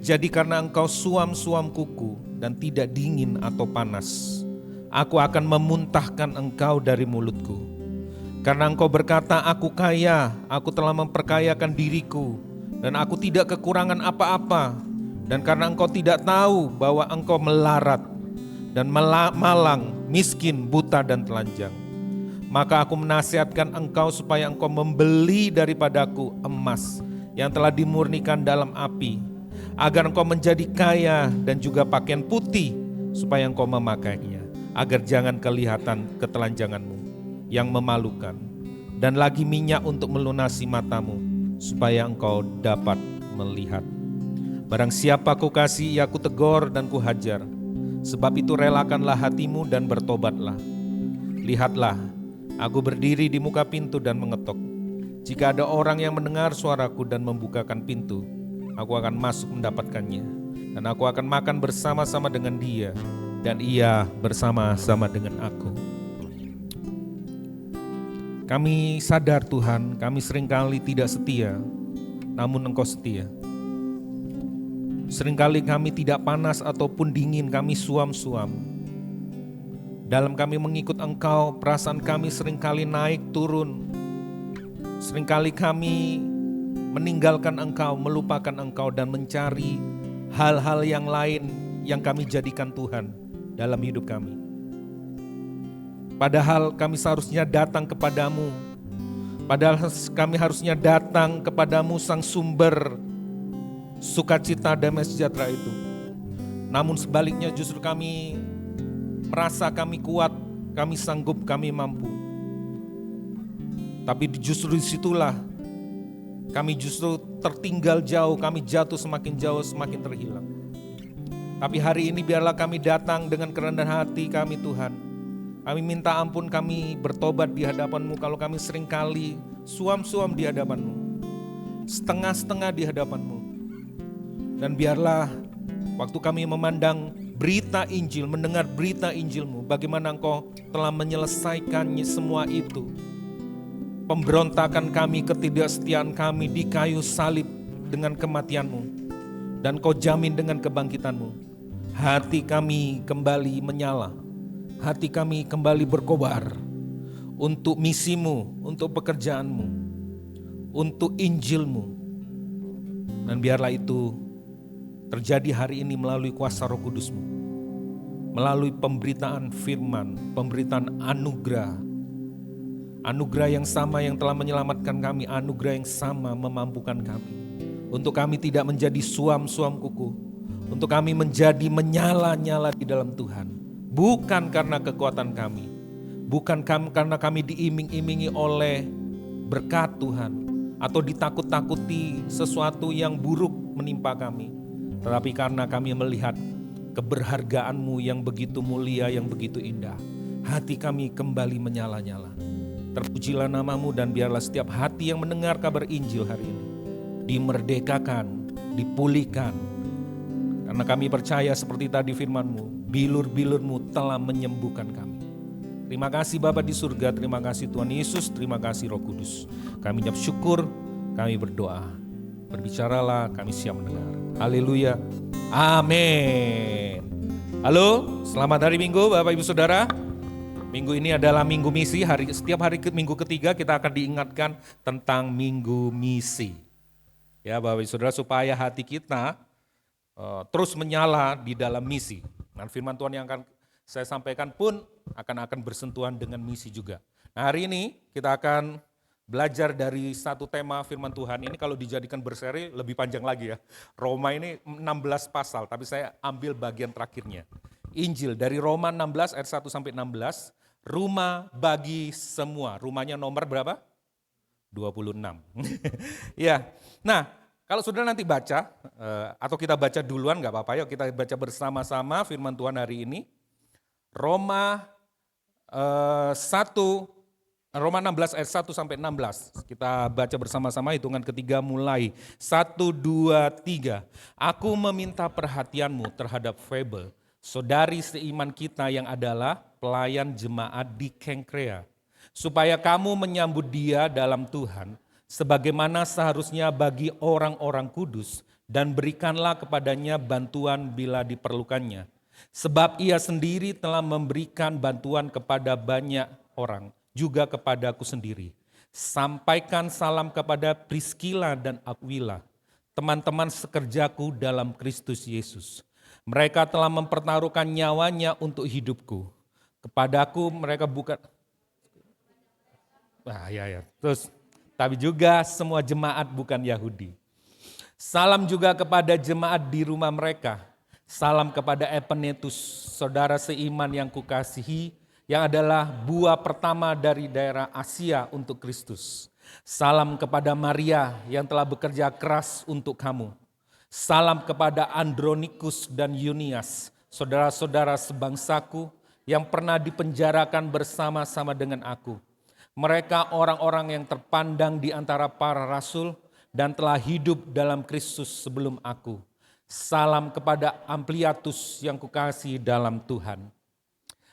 Jadi karena engkau suam-suam kuku dan tidak dingin atau panas, aku akan memuntahkan engkau dari mulutku. Karena engkau berkata, aku kaya, aku telah memperkayakan diriku, dan aku tidak kekurangan apa-apa. Dan karena engkau tidak tahu bahwa engkau melarat dan malang, miskin, buta dan telanjang, maka aku menasihatkan engkau supaya engkau membeli daripadaku emas yang telah dimurnikan dalam api, agar engkau menjadi kaya, dan juga pakaian putih supaya engkau memakainya, agar jangan kelihatan ketelanjanganmu yang memalukan, dan lagi minyak untuk melunasi matamu supaya engkau dapat melihat. Barang siapa kukasihi, ia kutegur dan kuhajar. Sebab itu relakanlah hatimu dan bertobatlah. Lihatlah, aku berdiri di muka pintu dan mengetok. Jika ada orang yang mendengar suaraku dan membukakan pintu, aku akan masuk mendapatkannya, dan aku akan makan bersama-sama dengan dia, dan ia bersama-sama dengan aku. Kami sadar Tuhan, kami seringkali tidak setia, namun Engkau setia. Seringkali kami tidak panas ataupun dingin, kami suam-suam. Dalam kami mengikut Engkau, perasaan kami seringkali naik turun. Seringkali kami meninggalkan Engkau, melupakan Engkau, dan mencari hal-hal yang lain yang kami jadikan Tuhan dalam hidup kami. Padahal kami seharusnya datang kepadamu. Padahal kami harusnya datang kepadamu, Sang Sumber sukacita damai sejahtera itu. Namun sebaliknya justru kami merasa kami kuat, kami sanggup, kami mampu. Tapi justru disitulah kami justru tertinggal jauh, kami jatuh semakin jauh, semakin terhilang. Tapi hari ini biarlah kami datang dengan kerendahan hati kami Tuhan. Kami minta ampun, kami bertobat di hadapan-Mu kalau kami seringkali suam-suam di hadapan-Mu, setengah-setengah di hadapan-Mu. Dan biarlah waktu kami memandang berita Injil, mendengar berita Injil-Mu, bagaimana Engkau telah menyelesaikannya semua itu. Pemberontakan kami, ketidaksetiaan kami di kayu salib dengan kematian-Mu, dan Kau jamin dengan kebangkitan-Mu. Hati kami kembali menyala, hati kami kembali berkobar untuk misi-Mu, untuk pekerjaan-Mu, untuk Injil-Mu. Dan biarlah itu terjadi hari ini melalui kuasa Roh Kudus-Mu, melalui pemberitaan firman, pemberitaan anugerah. Anugerah yang sama yang telah menyelamatkan kami, anugerah yang sama memampukan kami. Untuk kami tidak menjadi suam-suam kuku, untuk kami menjadi menyala-nyala di dalam Tuhan. Bukan karena kekuatan kami, bukan karena kami diiming-imingi oleh berkat Tuhan, atau ditakut-takuti sesuatu yang buruk menimpa kami, tetapi karena kami melihat keberhargaan-Mu yang begitu mulia, yang begitu indah. Hati kami kembali menyala-nyala. Terpujilah nama-Mu, dan biarlah setiap hati yang mendengar kabar Injil hari ini dimerdekakan, dipulihkan. Karena kami percaya seperti tadi firman-Mu, bilur-bilur-Mu telah menyembuhkan kami. Terima kasih Bapa di surga, terima kasih Tuhan Yesus, terima kasih Roh Kudus. Kami ucap syukur, kami berdoa. Berbicaralah, kami siap mendengar. Haleluya. Amin. Halo, selamat hari Minggu Bapak Ibu Saudara. Minggu ini adalah Minggu Misi, setiap hari Minggu ketiga kita akan diingatkan tentang Minggu Misi. Ya Bapak Ibu Saudara, supaya hati kita terus menyala di dalam misi. Dan firman Tuhan yang akan saya sampaikan pun akan bersentuhan dengan misi juga. Nah, hari ini kita akan belajar dari satu tema firman Tuhan. Ini kalau dijadikan berseri lebih panjang lagi ya. Roma ini 16 pasal, tapi saya ambil bagian terakhirnya. Injil dari Roma 16 ayat 1 sampai 16, rumah bagi semua. Rumahnya nomor berapa? 26. Ya. Nah, kalau saudara nanti baca, atau kita baca duluan nggak apa-apa, yuk kita baca bersama-sama firman Tuhan hari ini. Roma 16 ayat 1 sampai 16. Kita baca bersama-sama, hitungan ketiga mulai. 1, 2, 3. Aku meminta perhatianmu terhadap Febe, saudari seiman kita yang adalah pelayan jemaat di Kenkrea, supaya kamu menyambut dia dalam Tuhan, sebagaimana seharusnya bagi orang-orang kudus, dan berikanlah kepadanya bantuan bila diperlukannya. Sebab ia sendiri telah memberikan bantuan kepada banyak orang, juga kepadaku sendiri. Sampaikan salam kepada Priskila dan Aquila, teman-teman sekerjaku dalam Kristus Yesus. Mereka telah mempertaruhkan nyawanya untuk hidupku. Kepadaku mereka bukan... Terus, tapi juga semua jemaat bukan Yahudi. Salam juga kepada jemaat di rumah mereka. Salam kepada Epenetus, saudara seiman yang kukasihi, yang adalah buah pertama dari daerah Asia untuk Kristus. Salam kepada Maria yang telah bekerja keras untuk kamu. Salam kepada Andronikus dan Yunias, saudara-saudara sebangsaku yang pernah dipenjarakan bersama-sama dengan aku. Mereka orang-orang yang terpandang di antara para rasul dan telah hidup dalam Kristus sebelum aku. Salam kepada Ampliatus yang kukasihi dalam Tuhan.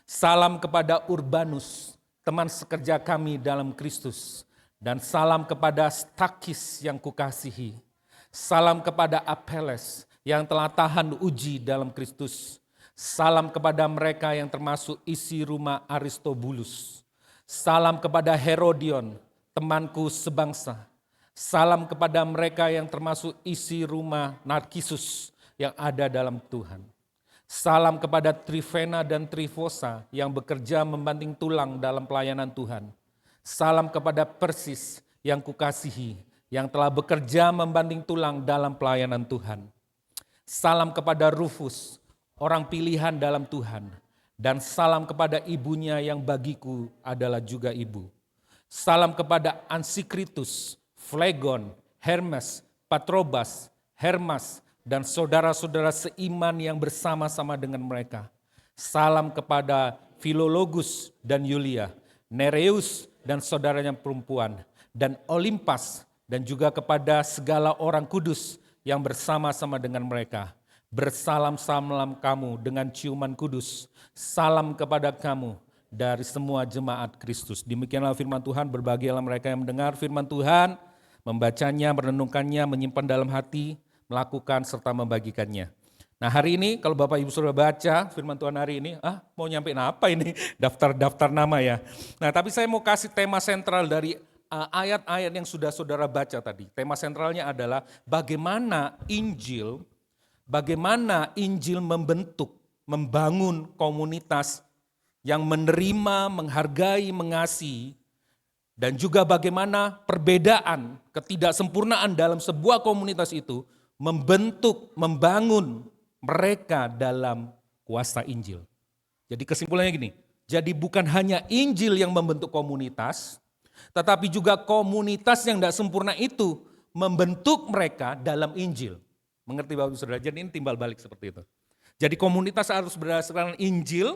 Salam kepada Urbanus, teman sekerja kami dalam Kristus. Dan salam kepada Stakis yang kukasihi. Salam kepada Apeles yang telah tahan uji dalam Kristus. Salam kepada mereka yang termasuk isi rumah Aristobulus. Salam kepada Herodion, temanku sebangsa. Salam kepada mereka yang termasuk isi rumah Narkisus yang ada dalam Tuhan. Salam kepada Trifena dan Trifosa yang bekerja membanting tulang dalam pelayanan Tuhan. Salam kepada Persis yang kukasihi, yang telah bekerja membanting tulang dalam pelayanan Tuhan. Salam kepada Rufus, orang pilihan dalam Tuhan. Dan salam kepada ibunya yang bagiku adalah juga ibu. Salam kepada Ansikritus, Flegon, Hermes, Patrobas, Hermas, dan saudara-saudara seiman yang bersama-sama dengan mereka. Salam kepada Filologus dan Yulia, Nereus dan saudaranya perempuan, dan Olimpas, dan juga kepada segala orang kudus yang bersama-sama dengan mereka. Bersalam-salam kamu dengan ciuman kudus. Salam kepada kamu dari semua jemaat Kristus. Demikianlah firman Tuhan, berbahagialah mereka yang mendengar firman Tuhan, membacanya, merenungkannya, menyimpan dalam hati, melakukan serta membagikannya. Nah, hari ini kalau Bapak Ibu sudah baca firman Tuhan hari ini, mau nyampein apa ini? Daftar nama ya. Nah, tapi saya mau kasih tema sentral dari ayat-ayat yang sudah saudara baca tadi. Tema sentralnya adalah bagaimana Injil membentuk, membangun komunitas yang menerima, menghargai, mengasihi, dan juga bagaimana perbedaan, ketidaksempurnaan dalam sebuah komunitas itu membentuk, membangun mereka dalam kuasa Injil. Jadi kesimpulannya gini, jadi bukan hanya Injil yang membentuk komunitas, tetapi juga komunitas yang tidak sempurna itu membentuk mereka dalam Injil. Mengerti Bapak Ibu Saudara? Jadi ini timbal balik seperti itu. Jadi komunitas harus berdasarkan Injil.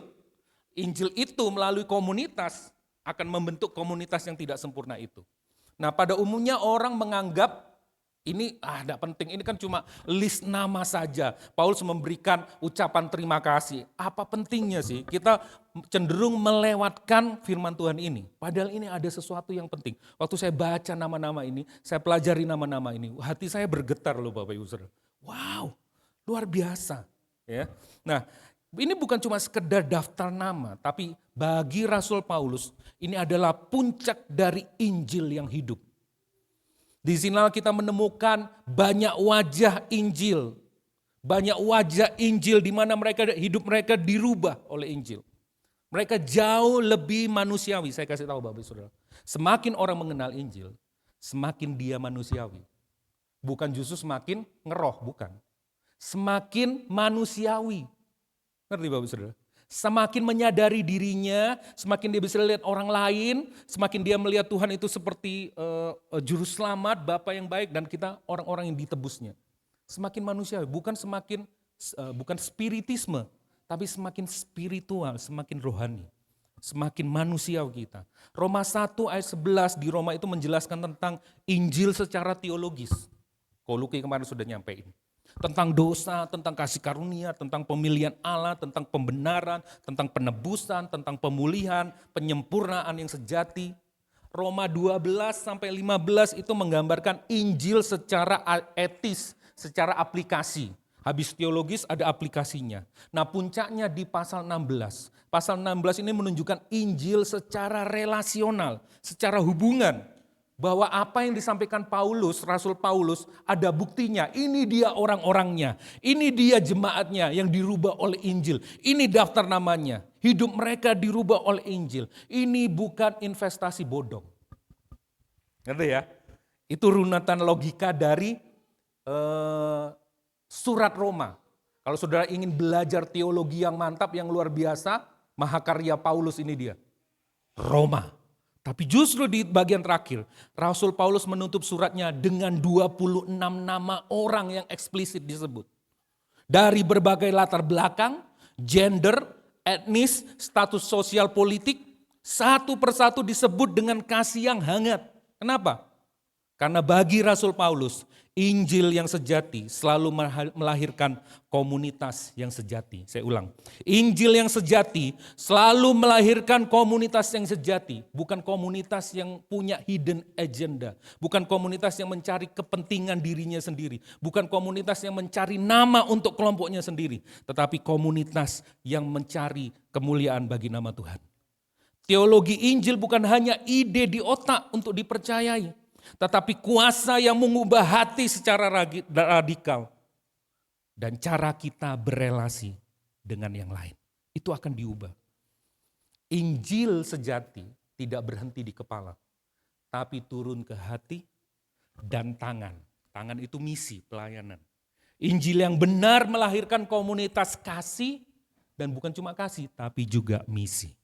Injil itu melalui komunitas akan membentuk komunitas yang tidak sempurna itu. Nah, pada umumnya orang menganggap ini tidak penting, ini kan cuma list nama saja. Paulus memberikan ucapan terima kasih. Apa pentingnya sih? Kita cenderung melewatkan firman Tuhan ini. Padahal ini ada sesuatu yang penting. Waktu saya baca nama-nama ini, saya pelajari nama-nama ini, hati saya bergetar loh Bapak Ibu Saudara. Wow, luar biasa. Ya. Nah, Ini bukan cuma sekedar daftar nama, tapi bagi Rasul Paulus ini adalah puncak dari Injil yang hidup. Di sinilah kita menemukan banyak wajah Injil. Banyak wajah Injil di mana hidup mereka dirubah oleh Injil. Mereka jauh lebih manusiawi. Saya kasih tahu Bapak Saudara. Semakin orang mengenal Injil, semakin dia manusiawi. Bukan justru semakin ngeroh, bukan. Semakin manusiawi. Ngerti Bapak Saudara? Semakin menyadari dirinya, semakin dia bisa lihat orang lain, semakin dia melihat Tuhan itu seperti juru selamat, Bapa yang baik, dan kita orang-orang yang ditebusnya. Semakin manusiawi, bukan spiritisme, tapi semakin spiritual, semakin rohani, semakin manusiawi kita. Roma 1 ayat 11 di Roma itu menjelaskan tentang Injil secara teologis. Koluki kemarin sudah nyampein. Tentang dosa, tentang kasih karunia, tentang pemilihan Allah, tentang pembenaran, tentang penebusan, tentang pemulihan, penyempurnaan yang sejati. Roma 12 sampai 15 itu menggambarkan Injil secara etis, secara aplikasi. Habis teologis ada aplikasinya. Nah puncaknya di pasal 16. Pasal 16 ini menunjukkan Injil secara relasional, secara hubungan. Bahwa apa yang disampaikan Paulus, Rasul Paulus, ada buktinya. Ini dia orang-orangnya, ini dia jemaatnya yang dirubah oleh Injil. Ini daftar namanya, hidup mereka dirubah oleh Injil. Ini bukan investasi bodong. Ngerti ya? Itu runatan logika dari surat Roma. Kalau saudara ingin belajar teologi yang mantap, yang luar biasa, mahakarya Paulus ini dia. Roma. Tapi justru di bagian terakhir, Rasul Paulus menutup suratnya dengan 26 nama orang yang eksplisit disebut. Dari berbagai latar belakang, gender, etnis, status sosial politik, satu persatu disebut dengan kasih yang hangat. Kenapa? Karena bagi Rasul Paulus, Injil yang sejati selalu melahirkan komunitas yang sejati. Saya ulang, Injil yang sejati selalu melahirkan komunitas yang sejati. Bukan komunitas yang punya hidden agenda. Bukan komunitas yang mencari kepentingan dirinya sendiri. Bukan komunitas yang mencari nama untuk kelompoknya sendiri. Tetapi komunitas yang mencari kemuliaan bagi nama Tuhan. Teologi Injil bukan hanya ide di otak untuk dipercayai. Tetapi kuasa yang mengubah hati secara radikal. Dan cara kita berelasi dengan yang lain. Itu akan diubah. Injil sejati tidak berhenti di kepala. Tapi turun ke hati dan tangan. Tangan itu misi, pelayanan. Injil yang benar melahirkan komunitas kasih. Dan bukan cuma kasih, tapi juga misi.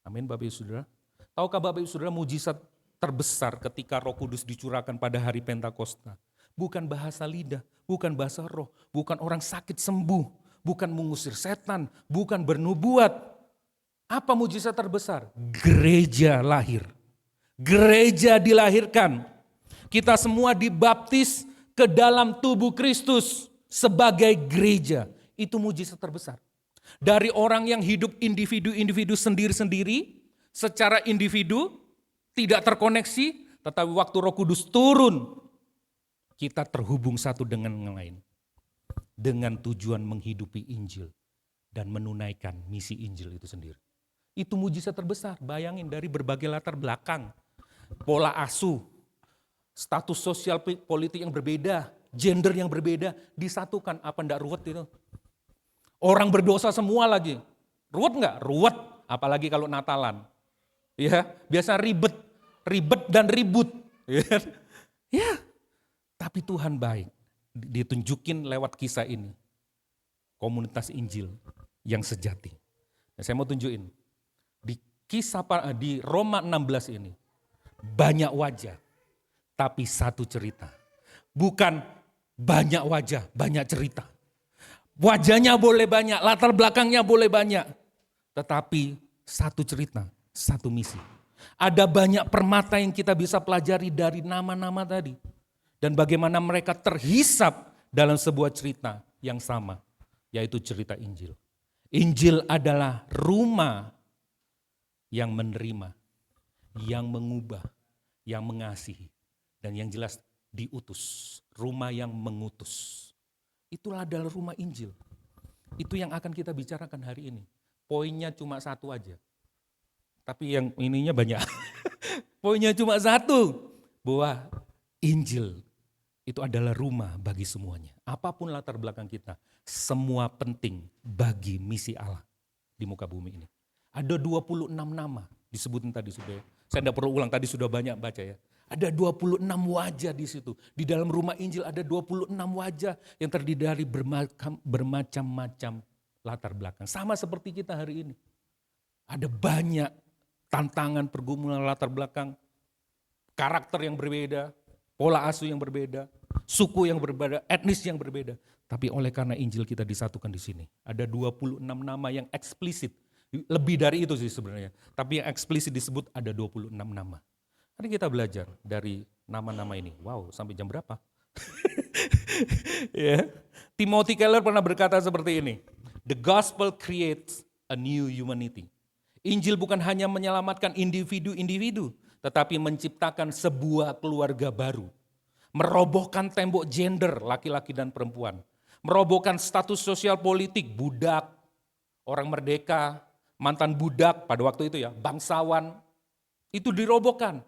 Amin Bapak Ibu Saudara. Tahukah Bapak Ibu Saudara mujizat terbesar ketika Roh Kudus dicurahkan pada hari Pentakosta? Bukan bahasa lidah, bukan bahasa roh, bukan orang sakit sembuh, bukan mengusir setan, bukan bernubuat. Apa mujizat terbesar? Gereja lahir. Gereja dilahirkan. Kita semua dibaptis ke dalam tubuh Kristus sebagai gereja. Itu mujizat terbesar. Dari orang yang hidup individu-individu sendiri-sendiri, secara individu, tidak terkoneksi, tetapi waktu Roh Kudus turun, kita terhubung satu dengan yang lain. Dengan tujuan menghidupi Injil dan menunaikan misi Injil itu sendiri. Itu mujizat terbesar, bayangin dari berbagai latar belakang, pola asuh, status sosial politik yang berbeda, gender yang berbeda, disatukan. Apa enggak ruwet itu? Orang berdosa semua lagi. Ruwet enggak? Ruwet, apalagi kalau Natalan. Ya, biasa ribet dan ribut. Ya, tapi Tuhan baik. Ditunjukin lewat kisah ini. Komunitas Injil yang sejati. Nah, saya mau tunjukin. Di Roma 16 ini. Banyak wajah, tapi satu cerita. Bukan banyak wajah, banyak cerita. Wajahnya boleh banyak, latar belakangnya boleh banyak. Tetapi satu cerita. Satu misi. Ada banyak permata yang kita bisa pelajari dari nama-nama tadi. Dan bagaimana mereka terhisap dalam sebuah cerita yang sama. Yaitu cerita Injil. Injil adalah rumah yang menerima, yang mengubah, yang mengasihi. Dan yang jelas diutus. Rumah yang mengutus. Itulah adalah rumah Injil. Itu yang akan kita bicarakan hari ini. Poinnya cuma satu aja. Tapi yang ininya banyak. Poinnya cuma satu. Bahwa Injil itu adalah rumah bagi semuanya. Apapun latar belakang kita, semua penting bagi misi Allah di muka bumi ini. Ada 26 nama disebutin tadi sudah. Saya tidak perlu ulang, tadi sudah banyak baca ya. Ada 26 wajah di situ. Di dalam rumah Injil ada 26 wajah yang terdiri dari bermacam-macam latar belakang. Sama seperti kita hari ini. Ada banyak tantangan, pergumulan latar belakang, karakter yang berbeda, pola asuh yang berbeda, suku yang berbeda, etnis yang berbeda. Tapi oleh karena Injil kita disatukan di sini. Ada 26 nama yang eksplisit. Lebih dari itu sih sebenarnya. Tapi yang eksplisit disebut ada 26 nama. Mari kita belajar dari nama-nama ini. Wow, sampai jam berapa? Ya. Timothy Keller pernah berkata seperti ini. The gospel creates a new humanity. Injil bukan hanya menyelamatkan individu-individu, tetapi menciptakan sebuah keluarga baru. Merobohkan tembok gender, laki-laki dan perempuan. Merobohkan status sosial politik, budak, orang merdeka, mantan budak pada waktu itu ya, bangsawan. Itu dirobohkan.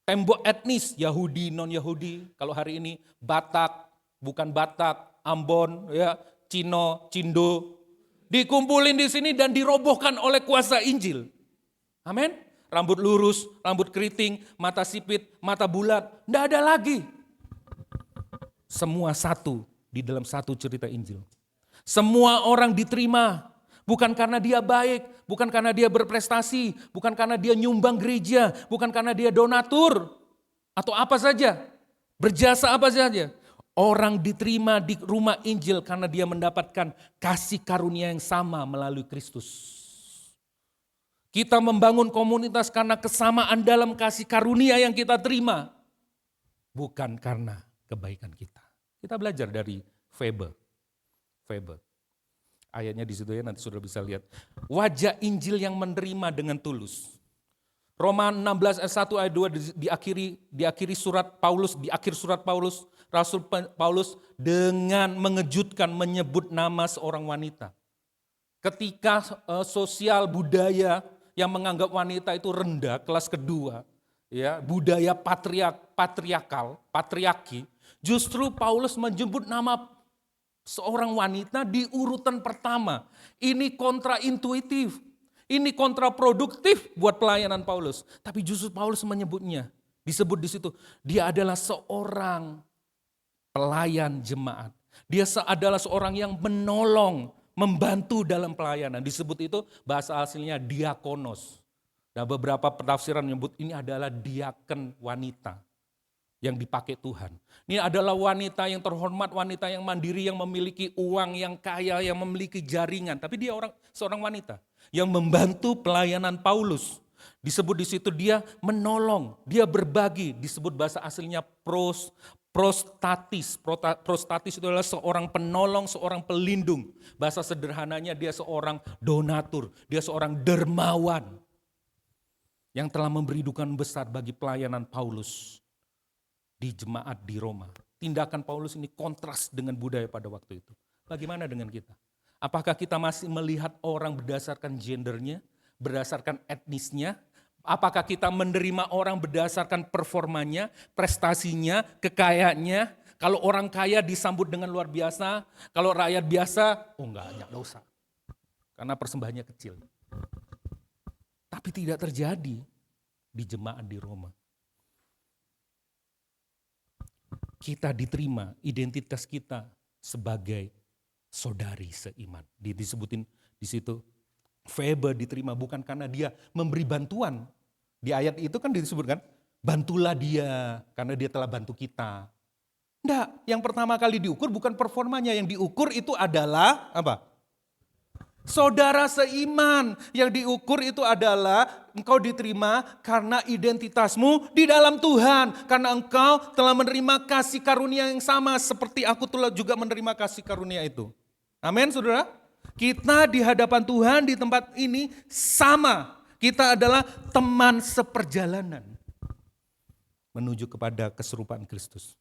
Tembok etnis, Yahudi, non-Yahudi, kalau hari ini Batak, bukan Batak, Ambon, ya, Cino, Cindo, dikumpulin di sini dan dirobohkan oleh kuasa Injil. Amin. Rambut lurus, rambut keriting, mata sipit, mata bulat, tidak ada lagi. Semua satu di dalam satu cerita Injil. Semua orang diterima. Bukan karena dia baik, bukan karena dia berprestasi, bukan karena dia nyumbang gereja, bukan karena dia donatur, atau apa saja, berjasa apa saja. Orang diterima di rumah Injil karena dia mendapatkan kasih karunia yang sama melalui Kristus. Kita membangun komunitas karena kesamaan dalam kasih karunia yang kita terima, bukan karena kebaikan kita. Kita belajar dari Faber. Ayatnya di situ ya, nanti sudah bisa lihat. Wajah Injil yang menerima dengan tulus. Roma 16 ayat 1 ayat 2 di akhir surat Paulus, Rasul Paulus dengan mengejutkan menyebut nama seorang wanita. Ketika sosial budaya yang menganggap wanita itu rendah, kelas kedua, ya, budaya patriarki, justru Paulus menyebut nama seorang wanita di urutan pertama. Ini kontraintuitif, ini kontraproduktif buat pelayanan Paulus. Tapi justru Paulus menyebutnya, disebut di situ, dia adalah seorang pelayan jemaat. Dia adalah seorang yang menolong, membantu dalam pelayanan. Disebut itu bahasa aslinya diakonos. Nah, beberapa penafsiran menyebut ini adalah diaken wanita yang dipakai Tuhan. Ini adalah wanita yang terhormat, wanita yang mandiri, yang memiliki uang, yang kaya, yang memiliki jaringan. Tapi dia seorang wanita yang membantu pelayanan Paulus. Disebut di situ dia menolong, dia berbagi. Disebut bahasa aslinya prostatis. Prostatis itu adalah seorang penolong, seorang pelindung. Bahasa sederhananya dia seorang donatur, dia seorang dermawan yang telah memberi dukungan besar bagi pelayanan Paulus di jemaat di Roma. Tindakan Paulus ini kontras dengan budaya pada waktu itu. Bagaimana dengan kita? Apakah kita masih melihat orang berdasarkan gendernya, berdasarkan etnisnya? Apakah kita menerima orang berdasarkan performanya, prestasinya, kekayaannya? Kalau orang kaya disambut dengan luar biasa, kalau rakyat biasa, enggak usah. Karena persembahannya kecil. Tapi tidak terjadi di jemaat di Roma. Kita diterima, identitas kita sebagai saudari seiman. Disebutin di situ, Faber diterima bukan karena dia memberi bantuan. Di ayat itu kan disebutkan, bantulah dia karena dia telah bantu kita. Enggak, yang pertama kali diukur bukan performanya, yang diukur itu adalah apa? Saudara seiman. Yang diukur itu adalah engkau diterima karena identitasmu di dalam Tuhan. Karena engkau telah menerima kasih karunia yang sama seperti aku telah juga menerima kasih karunia itu. Amin, saudara. Kita di hadapan Tuhan di tempat ini sama. Kita adalah teman seperjalanan menuju kepada keserupaan Kristus.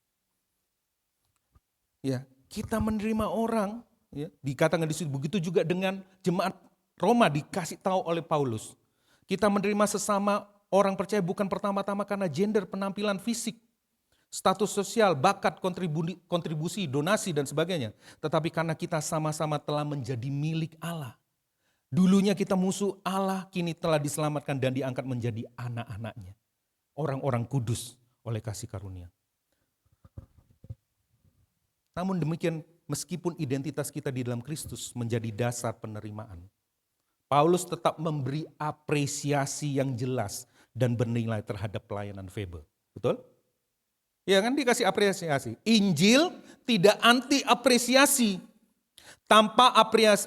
Ya, kita menerima orang Ya, dikatakan di situ, begitu juga dengan jemaat Roma dikasih tahu oleh Paulus. Kita menerima sesama orang percaya bukan pertama-tama karena gender, penampilan fisik, status sosial, bakat, kontribusi, donasi dan sebagainya. Tetapi karena kita sama-sama telah menjadi milik Allah. Dulunya kita musuh Allah, kini telah diselamatkan dan diangkat menjadi anak-anaknya. Orang-orang kudus oleh kasih karunia. Namun demikian, meskipun identitas kita di dalam Kristus menjadi dasar penerimaan, Paulus tetap memberi apresiasi yang jelas dan bernilai terhadap pelayanan Febe. Betul? Ya kan, dikasih apresiasi. Injil tidak anti apresiasi. Tanpa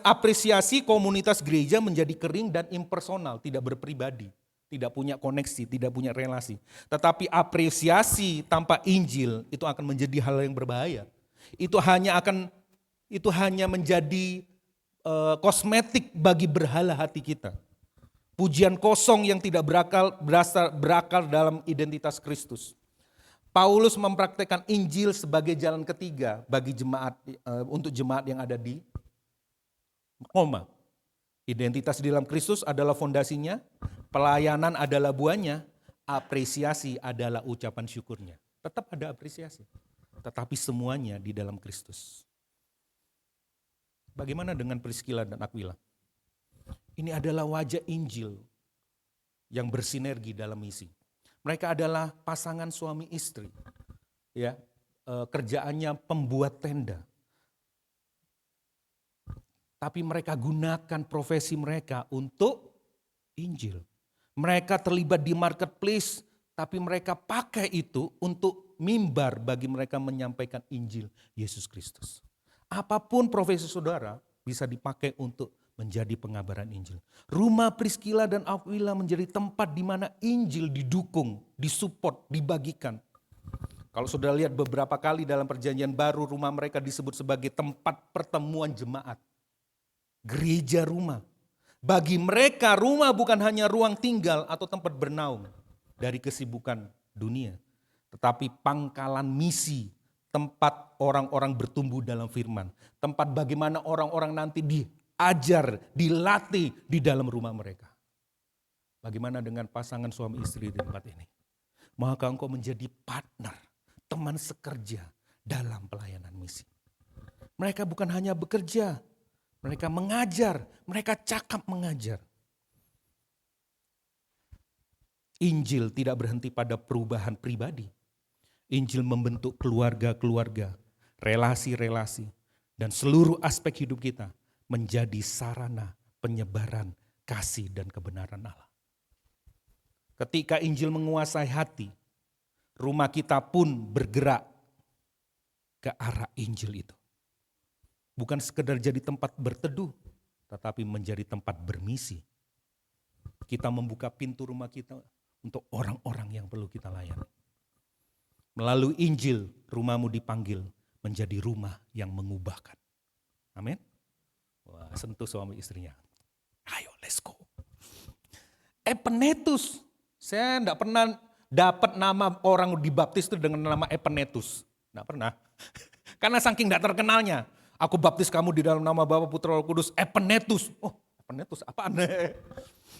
apresiasi, komunitas gereja menjadi kering dan impersonal, tidak berpribadi, tidak punya koneksi, tidak punya relasi. Tetapi apresiasi tanpa Injil itu akan menjadi hal yang berbahaya. Itu hanya menjadi kosmetik bagi berhala hati kita. Pujian kosong yang tidak berakal dalam identitas Kristus. Paulus mempraktekkan Injil sebagai jalan ketiga bagi jemaat, untuk jemaat yang ada di Roma. Identitas di dalam Kristus adalah fondasinya, pelayanan adalah buahnya, apresiasi adalah ucapan syukurnya. Tetap ada apresiasi, tetapi semuanya di dalam Kristus. Bagaimana dengan Priscilla dan Aquila? Ini adalah wajah Injil yang bersinergi dalam misi. Mereka adalah pasangan suami istri, ya, kerjaannya pembuat tenda. Tapi mereka gunakan profesi mereka untuk Injil. Mereka terlibat di marketplace, tapi mereka pakai itu untuk mimbar bagi mereka menyampaikan Injil Yesus Kristus. Apapun profesi saudara bisa dipakai untuk menjadi pengabaran Injil. Rumah Priscilla dan Aquila menjadi tempat di mana Injil didukung, disupport, dibagikan. Kalau saudara lihat beberapa kali dalam perjanjian baru, rumah mereka disebut sebagai tempat pertemuan jemaat. Gereja rumah. Bagi mereka rumah bukan hanya ruang tinggal atau tempat bernaung dari kesibukan dunia. Tetapi pangkalan misi, tempat orang-orang bertumbuh dalam firman. Tempat bagaimana orang-orang nanti diajar, dilatih di dalam rumah mereka. Bagaimana dengan pasangan suami istri di tempat ini? Maka engkau menjadi partner, teman sekerja dalam pelayanan misi. Mereka bukan hanya bekerja, mereka mengajar, mereka cakap mengajar. Injil tidak berhenti pada perubahan pribadi. Injil membentuk keluarga-keluarga, relasi-relasi, dan seluruh aspek hidup kita menjadi sarana penyebaran kasih dan kebenaran Allah. Ketika Injil menguasai hati, rumah kita pun bergerak ke arah Injil itu. Bukan sekedar jadi tempat berteduh, tetapi menjadi tempat bermisi. Kita membuka pintu rumah kita untuk orang-orang yang perlu kita layani. Melalui Injil, rumahmu dipanggil menjadi rumah yang mengubahkan. Amin. Wah, sentuh suami istrinya. Ayo, let's go. Epenetus. Saya enggak pernah dapat nama orang dibaptis itu dengan nama Epenetus. Enggak pernah. Karena saking enggak terkenalnya. Aku baptis kamu di dalam nama Bapa, Putra, Roh Kudus. Epenetus. Oh, Epenetus apaan?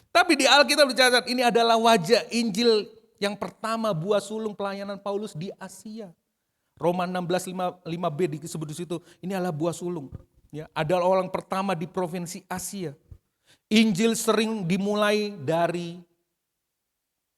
Tapi di Alkitab dicatat ini adalah wajah Injil yang pertama, buah sulung pelayanan Paulus di Asia. Roma 16:5b disebut di situ, ini adalah buah sulung. Ya, adalah orang pertama di provinsi Asia. Injil sering dimulai dari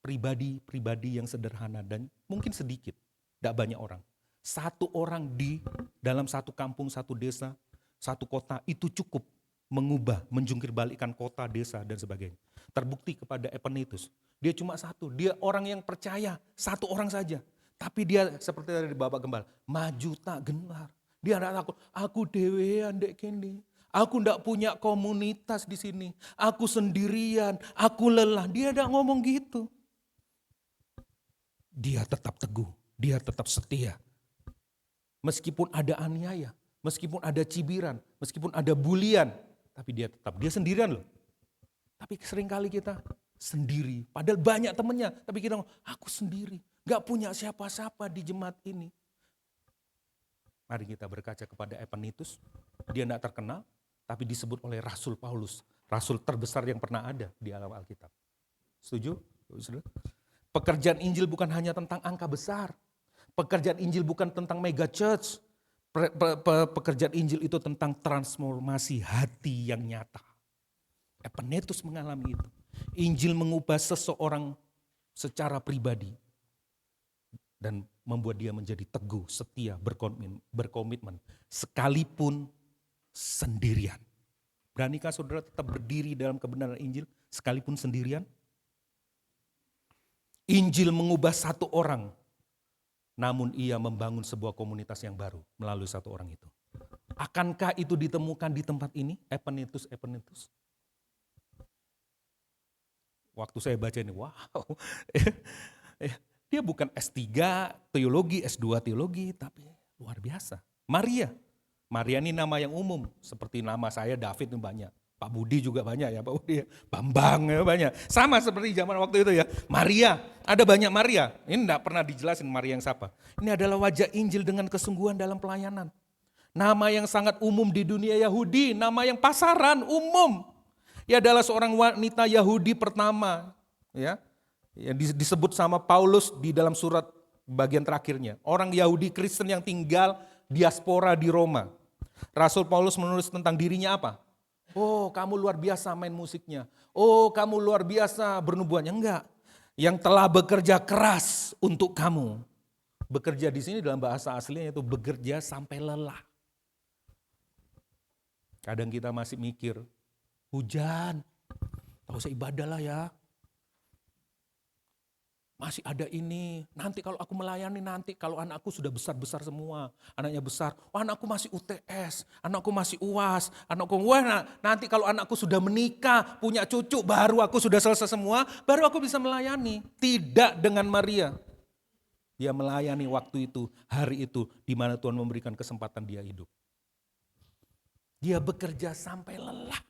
pribadi-pribadi yang sederhana dan mungkin sedikit, tidak banyak orang. Satu orang di dalam satu kampung, satu desa, satu kota itu cukup mengubah, menjungkir balikkan kota, desa dan sebagainya. Terbukti kepada Epenetus. Dia cuma satu, dia orang yang percaya, satu orang saja. Tapi dia seperti dari Bapak Gembala, maju tak gentar. Dia tidak takut, aku dewean dek kini. Aku tidak punya komunitas di sini. Aku sendirian, aku lelah. Dia tidak ngomong gitu. Dia tetap teguh, dia tetap setia. Meskipun ada aniaya, meskipun ada cibiran, meskipun ada bulian, tapi dia sendirian loh. Tapi seringkali kita sendiri, padahal banyak temennya, tapi kita ngomong, aku sendiri, gak punya siapa-siapa di jemaat ini. Mari kita berkaca kepada Epaphroditus. Dia tidak terkenal, tapi disebut oleh Rasul Paulus, rasul terbesar yang pernah ada di alam Alkitab. Setuju? Pekerjaan Injil bukan hanya tentang angka besar. Pekerjaan Injil bukan tentang mega church. Pekerjaan Injil itu tentang transformasi hati yang nyata. Epaphroditus mengalami itu. Injil mengubah seseorang secara pribadi dan membuat dia menjadi teguh, setia, berkomitmen sekalipun sendirian. Beranikah saudara tetap berdiri dalam kebenaran Injil sekalipun sendirian? Injil mengubah satu orang, namun ia membangun sebuah komunitas yang baru melalui satu orang itu. Akankah itu ditemukan di tempat ini? Epaphroditus. Waktu saya baca ini, wow. Dia bukan S3 teologi, S2 teologi, tapi luar biasa. Maria ini nama yang umum, seperti nama saya David itu banyak. Pak Budi juga banyak ya, Pak Budi. Bambang ya banyak. Sama seperti zaman waktu itu ya. Maria, ada banyak Maria. Ini enggak pernah dijelasin Maria yang siapa. Ini adalah wajah Injil dengan kesungguhan dalam pelayanan. Nama yang sangat umum di dunia Yahudi, nama yang pasaran umum. Ia adalah seorang wanita Yahudi pertama, ya, yang disebut sama Paulus di dalam surat bagian terakhirnya. Orang Yahudi Kristen yang tinggal diaspora di Roma. Rasul Paulus menulis tentang dirinya apa? Oh, kamu luar biasa main musiknya. Oh, kamu luar biasa bernubuatnya. Enggak. Yang telah bekerja keras untuk kamu. Bekerja di sini dalam bahasa aslinya itu bekerja sampai lelah. Kadang kita masih mikir, hujan, tak usah ibadah lah ya. Masih ada ini, nanti kalau aku melayani nanti kalau anakku sudah besar-besar semua. Anaknya besar, oh, anakku masih UTS, anakku masih UAS, nanti kalau anakku sudah menikah, punya cucu, baru aku sudah selesai semua, baru aku bisa melayani. Tidak dengan Maria. Dia melayani waktu itu, hari itu, di mana Tuhan memberikan kesempatan dia hidup. Dia bekerja sampai lelah.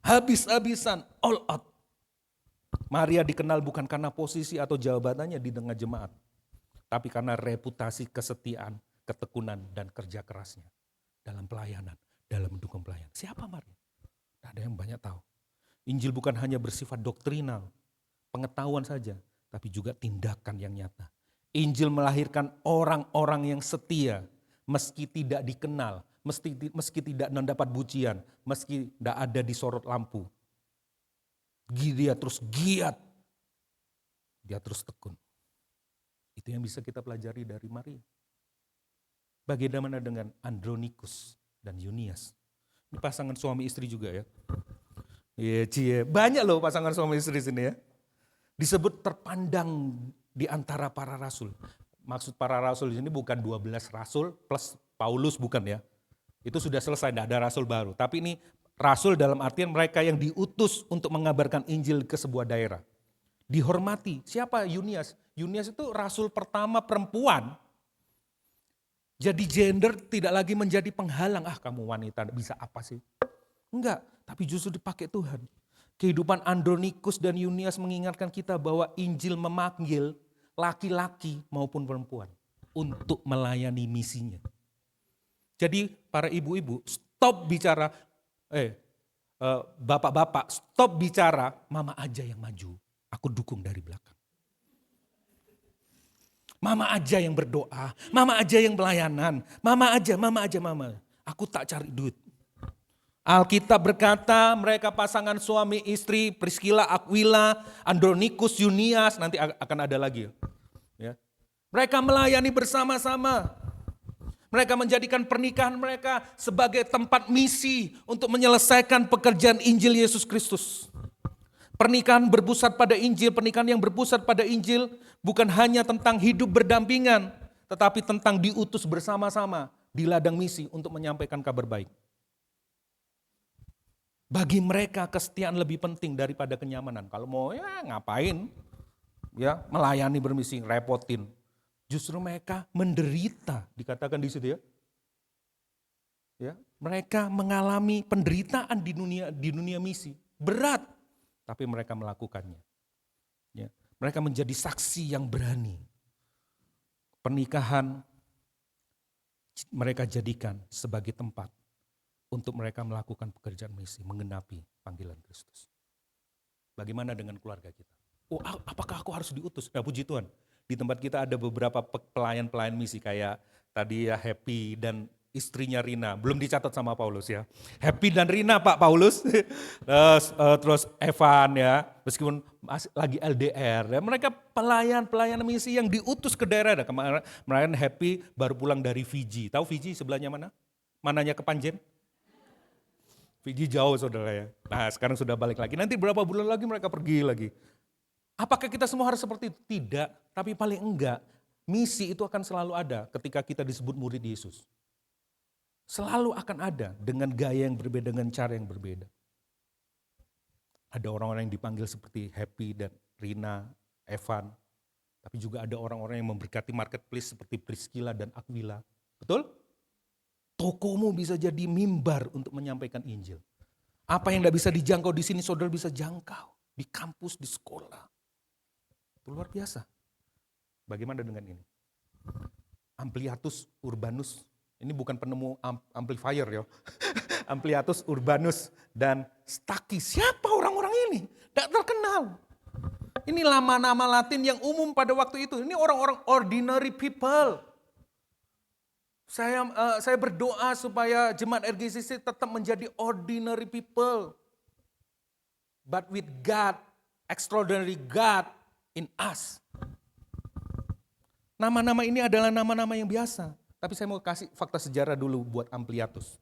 Habis-habisan, all out. Maria dikenal bukan karena posisi atau jabatannya di tengah jemaat, tapi karena reputasi kesetiaan, ketekunan, dan kerja kerasnya dalam pelayanan, dalam mendukung pelayanan. Siapa Maria? Tidak ada yang banyak tahu. Injil bukan hanya bersifat doktrinal, pengetahuan saja, tapi juga tindakan yang nyata. Injil melahirkan orang-orang yang setia, meski tidak dikenal, meski tidak mendapat pujian, meski tidak ada di sorot lampu. Dia terus giat, dia terus tekun. Itu yang bisa kita pelajari dari Maria. Bagaimana dengan Andronikus dan Yunias? Ini pasangan suami istri juga ya. Iya, banyak loh pasangan suami istri sini ya. Disebut terpandang di antara para rasul. Maksud para rasul di sini bukan 12 rasul plus Paulus, bukan ya. Itu sudah selesai, tidak ada rasul baru. Tapi ini rasul dalam artian mereka yang diutus untuk mengabarkan Injil ke sebuah daerah. Dihormati. Siapa Yunias? Yunias itu rasul pertama perempuan. Jadi gender tidak lagi menjadi penghalang. Ah, kamu wanita bisa apa sih? Enggak, tapi justru dipakai Tuhan. Kehidupan Andronikus dan Yunias mengingatkan kita bahwa Injil memanggil laki-laki maupun perempuan untuk melayani misinya. Jadi para ibu-ibu stop bicara, bapak-bapak stop bicara, mama aja yang maju, aku dukung dari belakang. Mama aja yang berdoa, mama aja yang pelayanan, mama aja. Aku tak cari duit. Alkitab berkata mereka pasangan suami istri, Priscilla, Aquila, Andronikus, Yunias, nanti akan ada lagi. Ya. Mereka melayani bersama-sama. Mereka menjadikan pernikahan mereka sebagai tempat misi untuk menyelesaikan pekerjaan Injil Yesus Kristus. Pernikahan berpusat pada Injil, pernikahan yang berpusat pada Injil bukan hanya tentang hidup berdampingan, tetapi tentang diutus bersama-sama di ladang misi untuk menyampaikan kabar baik. Bagi mereka kesetiaan lebih penting daripada kenyamanan. Kalau mau ya ngapain, ya melayani bermisi, repotin. Justru mereka menderita, dikatakan di situ ya. Ya, mereka mengalami penderitaan di dunia misi, berat, tapi mereka melakukannya. Ya, mereka menjadi saksi yang berani. Pernikahan mereka jadikan sebagai tempat untuk mereka melakukan pekerjaan misi, menggenapi panggilan Kristus. Bagaimana dengan keluarga kita? Oh, apakah aku harus diutus? Nah, puji Tuhan, di tempat kita ada beberapa pelayan-pelayan misi kayak tadi ya Happy dan istrinya Rina, belum dicatat sama Paulus ya. Happy dan Rina Pak Paulus, terus Evan ya, meskipun masih lagi LDR ya, mereka pelayan misi yang diutus ke daerah. Kemarin Happy baru pulang dari Fiji, tahu Fiji sebelahnya mana? Mananya ke Panjen? Fiji jauh saudara ya. Nah sekarang sudah balik lagi, nanti berapa bulan lagi mereka pergi lagi. Apakah kita semua harus seperti itu? Tidak, tapi paling enggak, misi itu akan selalu ada ketika kita disebut murid Yesus. Selalu akan ada dengan gaya yang berbeda, dengan cara yang berbeda. Ada orang-orang yang dipanggil seperti Happy dan Rina, Evan. Tapi juga ada orang-orang yang memberkati marketplace seperti Priscilla dan Aquila. Betul? Tokomu bisa jadi mimbar untuk menyampaikan Injil. Apa yang tidak bisa dijangkau di sini, saudara bisa jangkau. Di kampus, di sekolah. Itu luar biasa. Bagaimana dengan ini? Ampliatus Urbanus. Ini bukan penemu amplifier ya. Ampliatus Urbanus dan Stachys. Siapa orang-orang ini? Tidak terkenal. Ini nama-nama Latin yang umum pada waktu itu. Ini orang-orang ordinary people. Saya berdoa supaya jemaat RGCC tetap menjadi ordinary people. But with God, extraordinary God in us. Nama-nama ini adalah nama-nama yang biasa. Tapi saya mau kasih fakta sejarah dulu buat Ampliatus.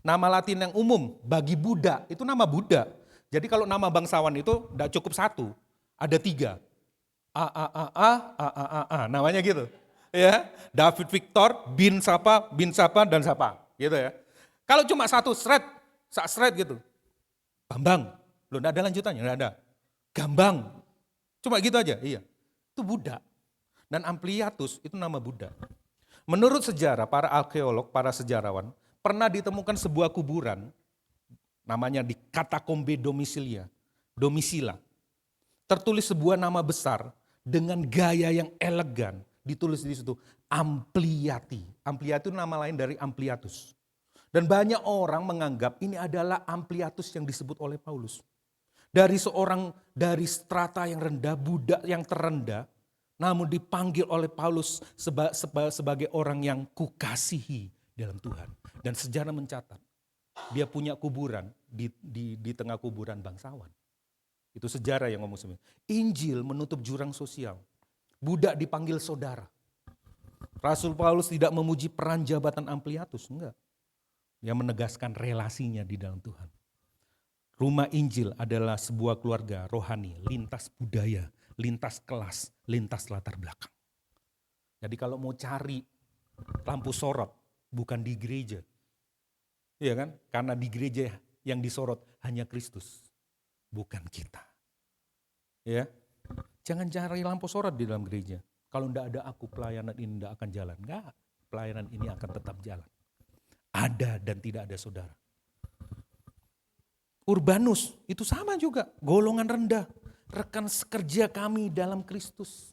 Nama Latin yang umum bagi Buddha, itu nama Buddha. Jadi kalau nama bangsawan itu tidak cukup satu, ada 3. Namanya gitu. Ya, David Victor, bin siapa, dan siapa, gitu ya. Kalau cuma satu shred gitu. Bambang, loh enggak ada lanjutannya, enggak ada. Gambang, cuma gitu aja, iya. Itu Buddha. Dan Ampliatus itu nama Buddha. Menurut sejarah, para arkeolog, para sejarawan, pernah ditemukan sebuah kuburan, namanya di Katakombe Domisila. Tertulis sebuah nama besar dengan gaya yang elegan. Ditulis di situ Ampliati. Ampliati itu nama lain dari Ampliatus. Dan banyak orang menganggap ini adalah Ampliatus yang disebut oleh Paulus. Dari strata yang rendah, budak yang terendah, namun dipanggil oleh Paulus sebagai orang yang kukasihi dalam Tuhan. Dan sejarah mencatat, dia punya kuburan di tengah kuburan bangsawan. Itu sejarah yang ngomong sebenarnya. Injil menutup jurang sosial. Budak dipanggil saudara. Rasul Paulus tidak memuji peran jabatan Ampliatus, enggak. Dia menegaskan relasinya di dalam Tuhan. Rumah Injil adalah sebuah keluarga rohani, lintas budaya, lintas kelas, lintas latar belakang. Jadi kalau mau cari lampu sorot, bukan di gereja. Iya kan? Karena di gereja yang disorot hanya Kristus, bukan kita. Ya. Jangan cari lampu sorot di dalam gereja. Kalau tidak ada aku, pelayanan ini tidak akan jalan. Enggak, pelayanan ini akan tetap jalan. Ada dan tidak ada saudara. Urbanus itu sama juga, golongan rendah. Rekan sekerja kami dalam Kristus.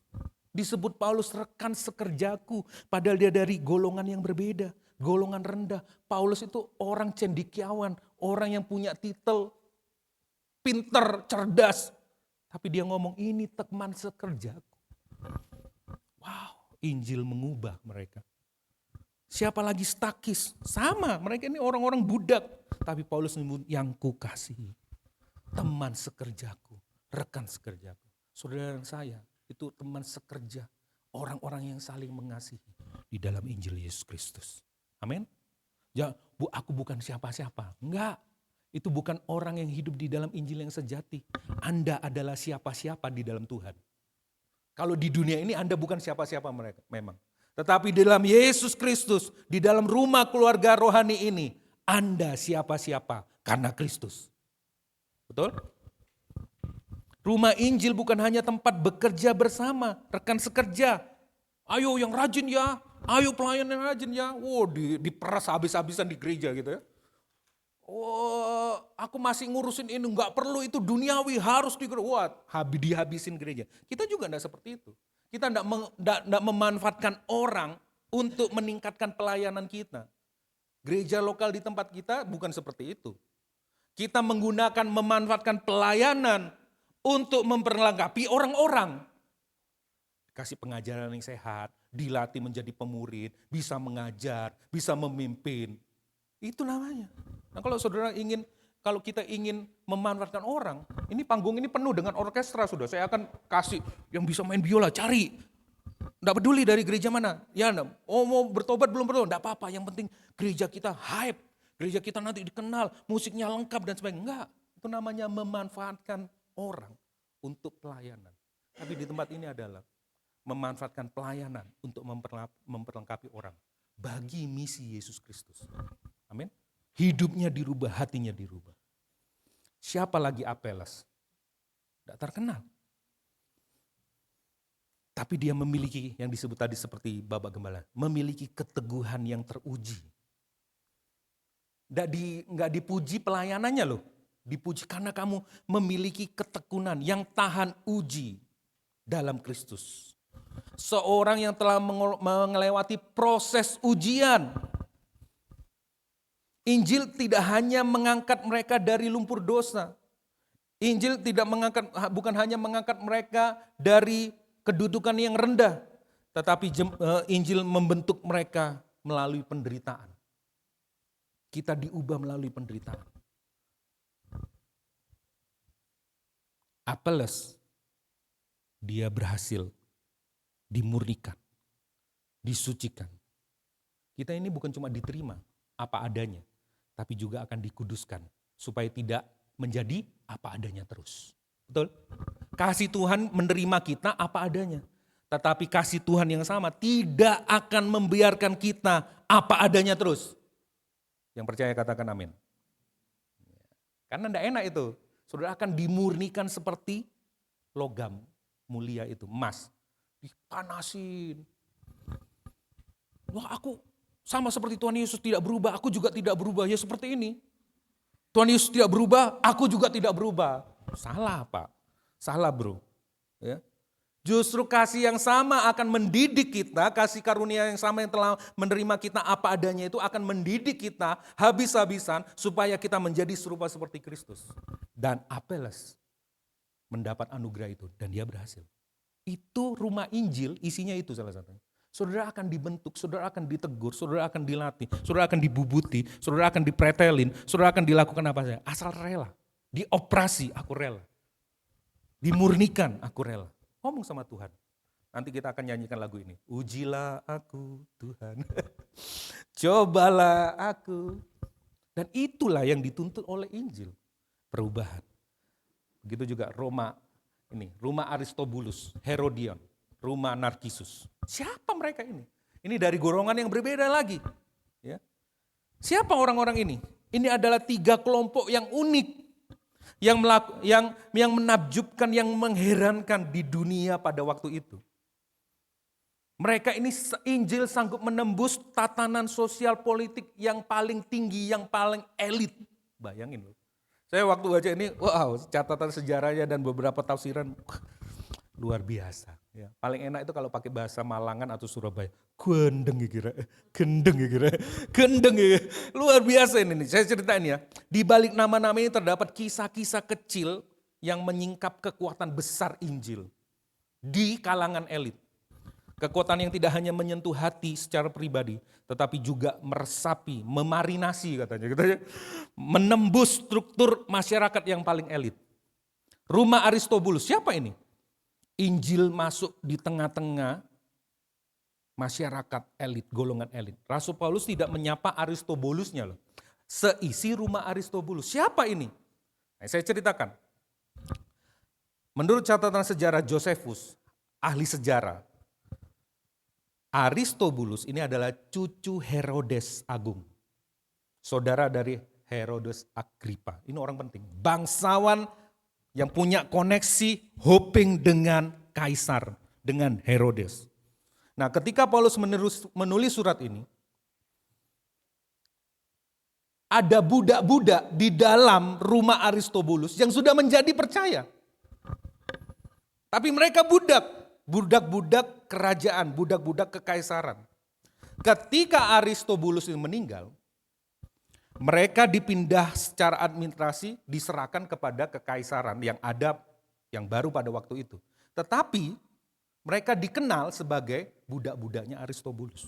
Disebut Paulus rekan sekerjaku, padahal dia dari golongan yang berbeda. Golongan rendah. Paulus itu orang cendekiawan, orang yang punya titel, pinter, cerdas. Tapi dia ngomong ini teman sekerjaku. Wow, Injil mengubah mereka. Siapa lagi Stachys? Sama, mereka ini orang-orang budak. Tapi Paulus menyebut yang kukasihi. Teman sekerjaku, rekan sekerjaku. Saudara saya itu teman sekerja. Orang-orang yang saling mengasihi di dalam Injil Yesus Kristus. Amin. Ya, aku bukan siapa-siapa. Enggak. Itu bukan orang yang hidup di dalam Injil yang sejati. Anda adalah siapa-siapa di dalam Tuhan. Kalau di dunia ini Anda bukan siapa-siapa mereka, memang. Tetapi di dalam Yesus Kristus, di dalam rumah keluarga rohani ini, Anda siapa-siapa karena Kristus. Betul? Rumah Injil bukan hanya tempat bekerja bersama, rekan sekerja. Ayo yang rajin ya, ayo pelayan yang rajin ya. Wow, diperas habis-habisan di gereja gitu ya. Oh, aku masih ngurusin ini, nggak perlu itu duniawi, harus dihabisin gereja. Kita juga enggak seperti itu. Kita enggak memanfaatkan orang untuk meningkatkan pelayanan kita. Gereja lokal di tempat kita bukan seperti itu. Kita memanfaatkan pelayanan untuk memperlengkapi orang-orang. Kasih pengajaran yang sehat, dilatih menjadi pemurid, bisa mengajar, bisa memimpin. Itu namanya. Nah kalau kita ingin memanfaatkan orang, ini panggung ini penuh dengan orkestra sudah. Saya akan kasih yang bisa main biola, cari. Enggak peduli dari gereja mana. Ya, mau bertobat belum bertobat, enggak apa-apa. Yang penting gereja kita hype, gereja kita nanti dikenal, musiknya lengkap dan sebagainya. Enggak, itu namanya memanfaatkan orang untuk pelayanan. Tapi di tempat ini adalah memanfaatkan pelayanan untuk memperlengkapi orang bagi misi Yesus Kristus. Amin. Hidupnya dirubah, hatinya dirubah. Siapa lagi Apeles? Tidak terkenal. Tapi dia memiliki yang disebut tadi seperti Bapak Gembala, memiliki keteguhan yang teruji. Nggak dipuji pelayanannya loh, dipuji karena kamu memiliki ketekunan yang tahan uji dalam Kristus. Seorang yang telah melewati proses ujian. Injil tidak hanya mengangkat mereka dari lumpur dosa. Injil bukan hanya mengangkat mereka dari kedudukan yang rendah, tetapi Injil membentuk mereka melalui penderitaan. Kita diubah melalui penderitaan. Apeles, dia berhasil dimurnikan, disucikan. Kita ini bukan cuma diterima apa adanya, tapi juga akan dikuduskan supaya tidak menjadi apa adanya terus. Betul? Kasih Tuhan menerima kita apa adanya. Tetapi kasih Tuhan yang sama tidak akan membiarkan kita apa adanya terus. Yang percaya katakan amin. Karena tidak enak itu. Saudara akan dimurnikan seperti logam mulia itu, emas. Dipanasin. Wah, aku sama seperti Tuhan Yesus tidak berubah, aku juga tidak berubah. Ya seperti ini. Tuhan Yesus tidak berubah, aku juga tidak berubah. Salah Pak, salah bro. Ya. Justru kasih yang sama akan mendidik kita, kasih karunia yang sama yang telah menerima kita apa adanya itu akan mendidik kita habis-habisan supaya kita menjadi serupa seperti Kristus. Dan Apeles mendapat anugerah itu dan dia berhasil. Itu rumah Injil, isinya itu salah satunya. Saudara akan dibentuk, saudara akan ditegur, saudara akan dilatih, saudara akan dibubuti, saudara akan dipretelin, saudara akan dilakukan apa saja. Asal rela. Dioperasi, aku rela. Dimurnikan, aku rela. Ngomong sama Tuhan. Nanti kita akan nyanyikan lagu ini. Ujilah aku Tuhan. Cobalah aku. Dan itulah yang dituntut oleh Injil. Perubahan. Begitu juga rumah Aristobulus, Herodion, rumah Narkisus. Siapa mereka ini? Ini dari golongan yang berbeda lagi. Ya. Siapa orang-orang ini? Ini adalah 3 kelompok yang unik. Yang menakjubkan, yang mengherankan di dunia pada waktu itu. Mereka ini Injil sanggup menembus tatanan sosial politik yang paling tinggi, yang paling elit. Bayangin loh. Saya waktu baca ini, wow, catatan sejarahnya dan beberapa tafsiran luar biasa. Ya, paling enak itu kalau pakai bahasa Malangan atau Surabaya. Gendeng ya gendeng ya. Luar biasa ini. Saya ceritain ya. Di balik nama-nama ini terdapat kisah-kisah kecil yang menyingkap kekuatan besar Injil di kalangan elit. Kekuatan yang tidak hanya menyentuh hati secara pribadi, tetapi juga meresapi, memarinasi katanya, menembus struktur masyarakat yang paling elit. Rumah Aristobulus, siapa ini? Injil masuk di tengah-tengah masyarakat elit, golongan elit. Rasul Paulus tidak menyapa Aristobulusnya loh. Seisi rumah Aristobulus. Siapa ini? Nah, saya ceritakan. Menurut catatan sejarah Josephus, ahli sejarah, Aristobulus ini adalah cucu Herodes Agung. Saudara dari Herodes Agrippa. Ini orang penting. Bangsawan yang punya koneksi hoping dengan kaisar, dengan Herodes. Nah, ketika Paulus menulis surat ini, ada budak-budak di dalam rumah Aristobulus yang sudah menjadi percaya. Tapi mereka budak-budak kerajaan, budak-budak kekaisaran. ketika Aristobulus ini meninggal, mereka dipindah secara administrasi, diserahkan kepada kekaisaran yang ada, yang baru pada waktu itu. Tetapi mereka dikenal sebagai budak-budaknya Aristobulus.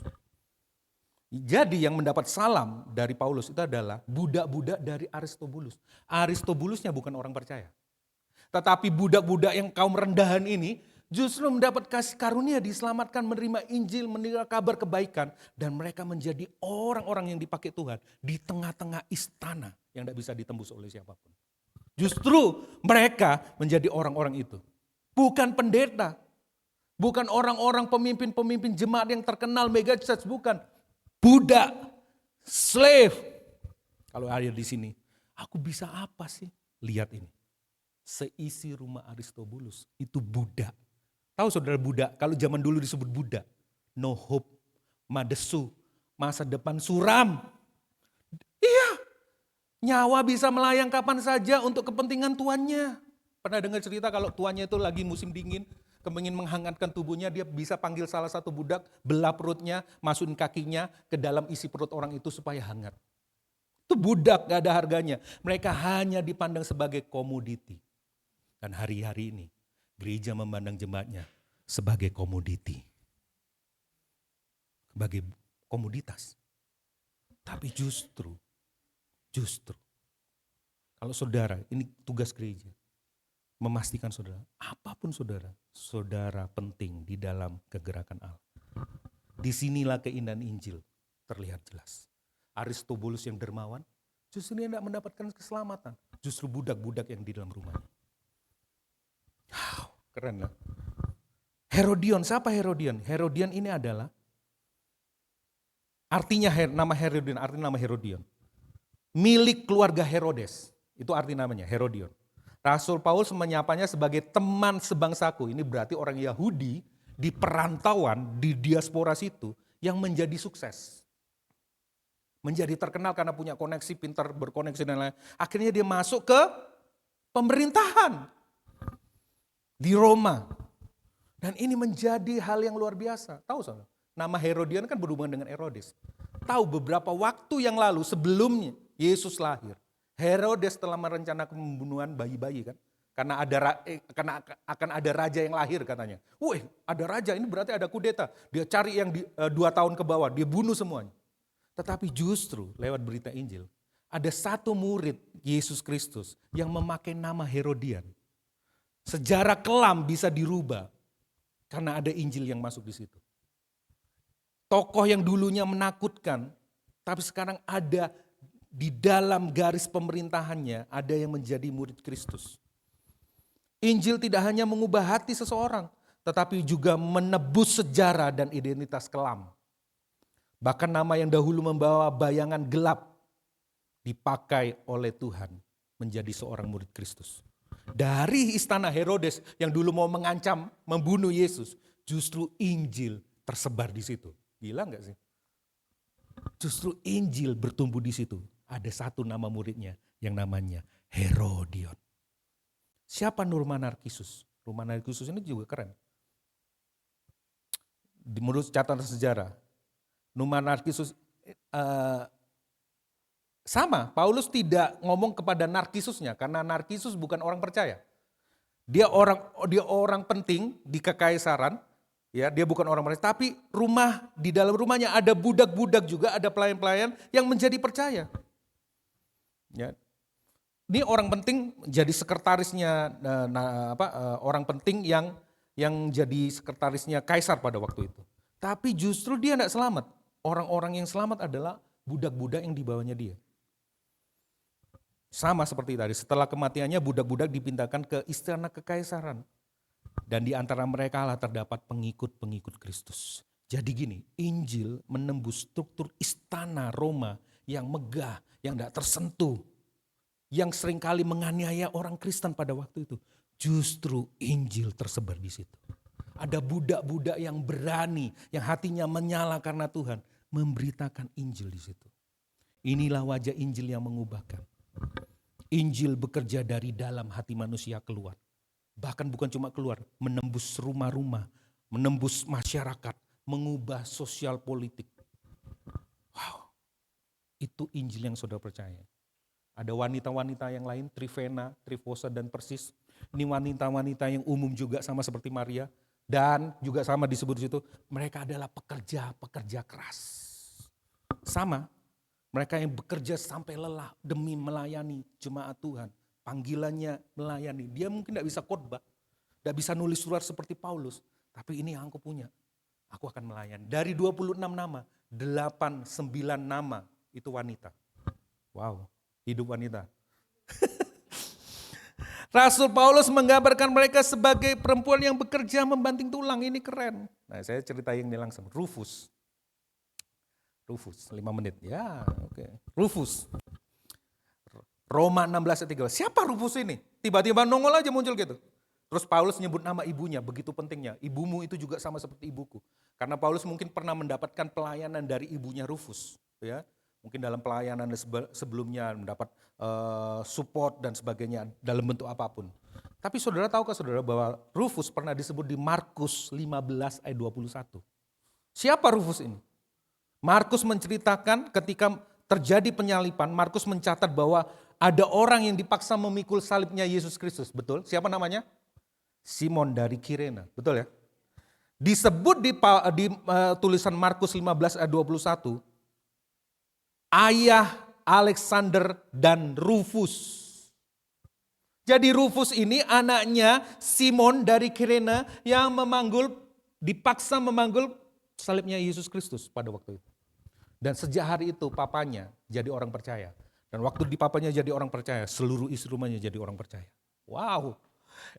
Jadi yang mendapat salam dari Paulus itu adalah budak-budak dari Aristobulus. Aristobulusnya bukan orang percaya. Tetapi budak-budak yang kaum rendahan ini justru mendapat kasih karunia, diselamatkan, menerima Injil, menerima kabar kebaikan. Dan mereka menjadi orang-orang yang dipakai Tuhan di tengah-tengah istana yang tidak bisa ditembus oleh siapapun. Justru mereka menjadi orang-orang itu. Bukan pendeta, bukan orang-orang pemimpin-pemimpin jemaat yang terkenal, mega church, bukan. Budak, slave. Kalau hadir di sini, aku bisa apa sih? Lihat ini. Seisi rumah Aristobulus itu budak. Tahu saudara budak, kalau zaman dulu disebut budak. No hope, madesu, masa depan suram. Iya, nyawa bisa melayang kapan saja untuk kepentingan tuannya. Pernah dengar cerita kalau tuannya itu lagi musim dingin, kepingin menghangatkan tubuhnya, dia bisa panggil salah satu budak, belah perutnya, masukin kakinya ke dalam isi perut orang itu supaya hangat. Itu budak, gak ada harganya. Mereka hanya dipandang sebagai komoditi. Dan hari-hari ini, gereja memandang jemaatnya sebagai komoditi. Sebagai komoditas. Tapi justru, kalau saudara, ini tugas gereja. Memastikan saudara, apapun saudara penting di dalam kegerakan Allah. Disinilah keindahan Injil terlihat jelas. Aristobulus yang dermawan, justru dia tidak mendapatkan keselamatan. Justru budak-budak yang di dalam rumahnya. Wow, keren lah. Herodion, siapa Herodion? Herodion ini adalah, nama Herodion. Milik keluarga Herodes, itu arti namanya, Herodion. Rasul Paulus menyapanya sebagai teman sebangsaku. Ini berarti orang Yahudi di perantauan, di diaspora situ yang menjadi sukses. Menjadi terkenal karena punya koneksi, pintar berkoneksi dan lain-lain. Akhirnya dia masuk ke pemerintahan di Roma. Dan ini menjadi hal yang luar biasa. Tahu saudara? Nama Herodion kan berhubungan dengan Herodes. Tahu beberapa waktu yang lalu sebelumnya Yesus lahir, Herodes telah merencanakan pembunuhan bayi-bayi kan. Karena akan ada raja yang lahir katanya. Wih, ada raja, ini berarti ada kudeta. Dia cari yang 2 tahun ke bawah, dia bunuh semuanya. Tetapi justru lewat berita Injil, ada satu murid Yesus Kristus yang memakai nama Herodian. Sejarah kelam bisa dirubah karena ada Injil yang masuk di situ. Tokoh yang dulunya menakutkan, tapi sekarang ada di dalam garis pemerintahannya, ada yang menjadi murid Kristus. Injil tidak hanya mengubah hati seseorang, tetapi juga menebus sejarah dan identitas kelam. Bahkan nama yang dahulu membawa bayangan gelap dipakai oleh Tuhan menjadi seorang murid Kristus. Dari istana Herodes yang dulu mau mengancam membunuh Yesus, justru Injil tersebar di situ. Gila enggak sih? Justru Injil bertumbuh di situ. Ada satu nama muridnya yang namanya Herodion. Siapa Numa Narkisus? Numa Narkisus ini juga keren. Menurut catatan sejarah, Numa Narkisus sama, Paulus tidak ngomong kepada Narkisusnya karena Narkisus bukan orang percaya. Dia orang penting di kekaisaran, ya, dia bukan orang percaya, tapi di dalam rumahnya ada budak-budak juga, ada pelayan-pelayan yang menjadi percaya. Ya. Ini orang penting jadi sekretarisnya orang penting yang jadi sekretarisnya kaisar pada waktu itu. Tapi justru dia tidak selamat. Orang-orang yang selamat adalah budak-budak yang dibawanya dia. Sama seperti tadi, setelah kematiannya budak-budak dipindahkan ke istana kekaisaran. Dan di antara mereka lah terdapat pengikut-pengikut Kristus. Jadi gini, Injil menembus struktur istana Roma yang megah, yang tidak tersentuh. Yang seringkali menganiaya orang Kristen pada waktu itu. Justru Injil tersebar di situ. Ada budak-budak yang berani, yang hatinya menyala karena Tuhan. Memberitakan Injil di situ. Inilah wajah Injil yang mengubahkan. Injil bekerja dari dalam hati manusia keluar. Bahkan bukan cuma keluar, menembus rumah-rumah, menembus masyarakat, mengubah sosial politik. Itu Injil yang saudara percaya. Ada wanita-wanita yang lain, Trifena, Trifosa, dan Persis. Ini wanita-wanita yang umum juga sama seperti Maria. Dan juga sama disebut di situ, mereka adalah pekerja-pekerja keras. Sama, mereka yang bekerja sampai lelah demi melayani jemaat Tuhan. Panggilannya melayani. Dia mungkin tidak bisa khotbah, tidak bisa nulis surat seperti Paulus. Tapi ini yang aku punya, aku akan melayani. Dari 26 nama, 8, 9 nama itu wanita. Wow, hidup wanita. Rasul Paulus menggambarkan mereka sebagai perempuan yang bekerja membanting tulang. Ini keren. Nah, saya ceritain ini langsung. Rufus, 5 menit. Ya, oke. Rufus. Roma 16 ayat 13. Siapa Rufus ini? Tiba-tiba nongol aja muncul gitu. Terus Paulus nyebut nama ibunya, begitu pentingnya. Ibumu itu juga sama seperti ibuku. Karena Paulus mungkin pernah mendapatkan pelayanan dari ibunya Rufus, ya. Mungkin dalam pelayanan sebelumnya mendapat support dan sebagainya dalam bentuk apapun. Tapi saudara tahukah saudara bahwa Rufus pernah disebut di Markus 15 ayat 21. Siapa Rufus ini? Markus menceritakan ketika terjadi penyalipan, Markus mencatat bahwa ada orang yang dipaksa memikul salibnya Yesus Kristus. Betul? Siapa namanya? Simon dari Kirene. Betul ya? Disebut di tulisan Markus 15 ayat 21, ayah Alexander dan Rufus. Jadi Rufus ini anaknya Simon dari Kirene yang dipaksa memanggul salibnya Yesus Kristus pada waktu itu. Dan sejak hari itu papanya jadi orang percaya. Dan waktu di papanya jadi orang percaya, seluruh isi rumahnya jadi orang percaya. Wow.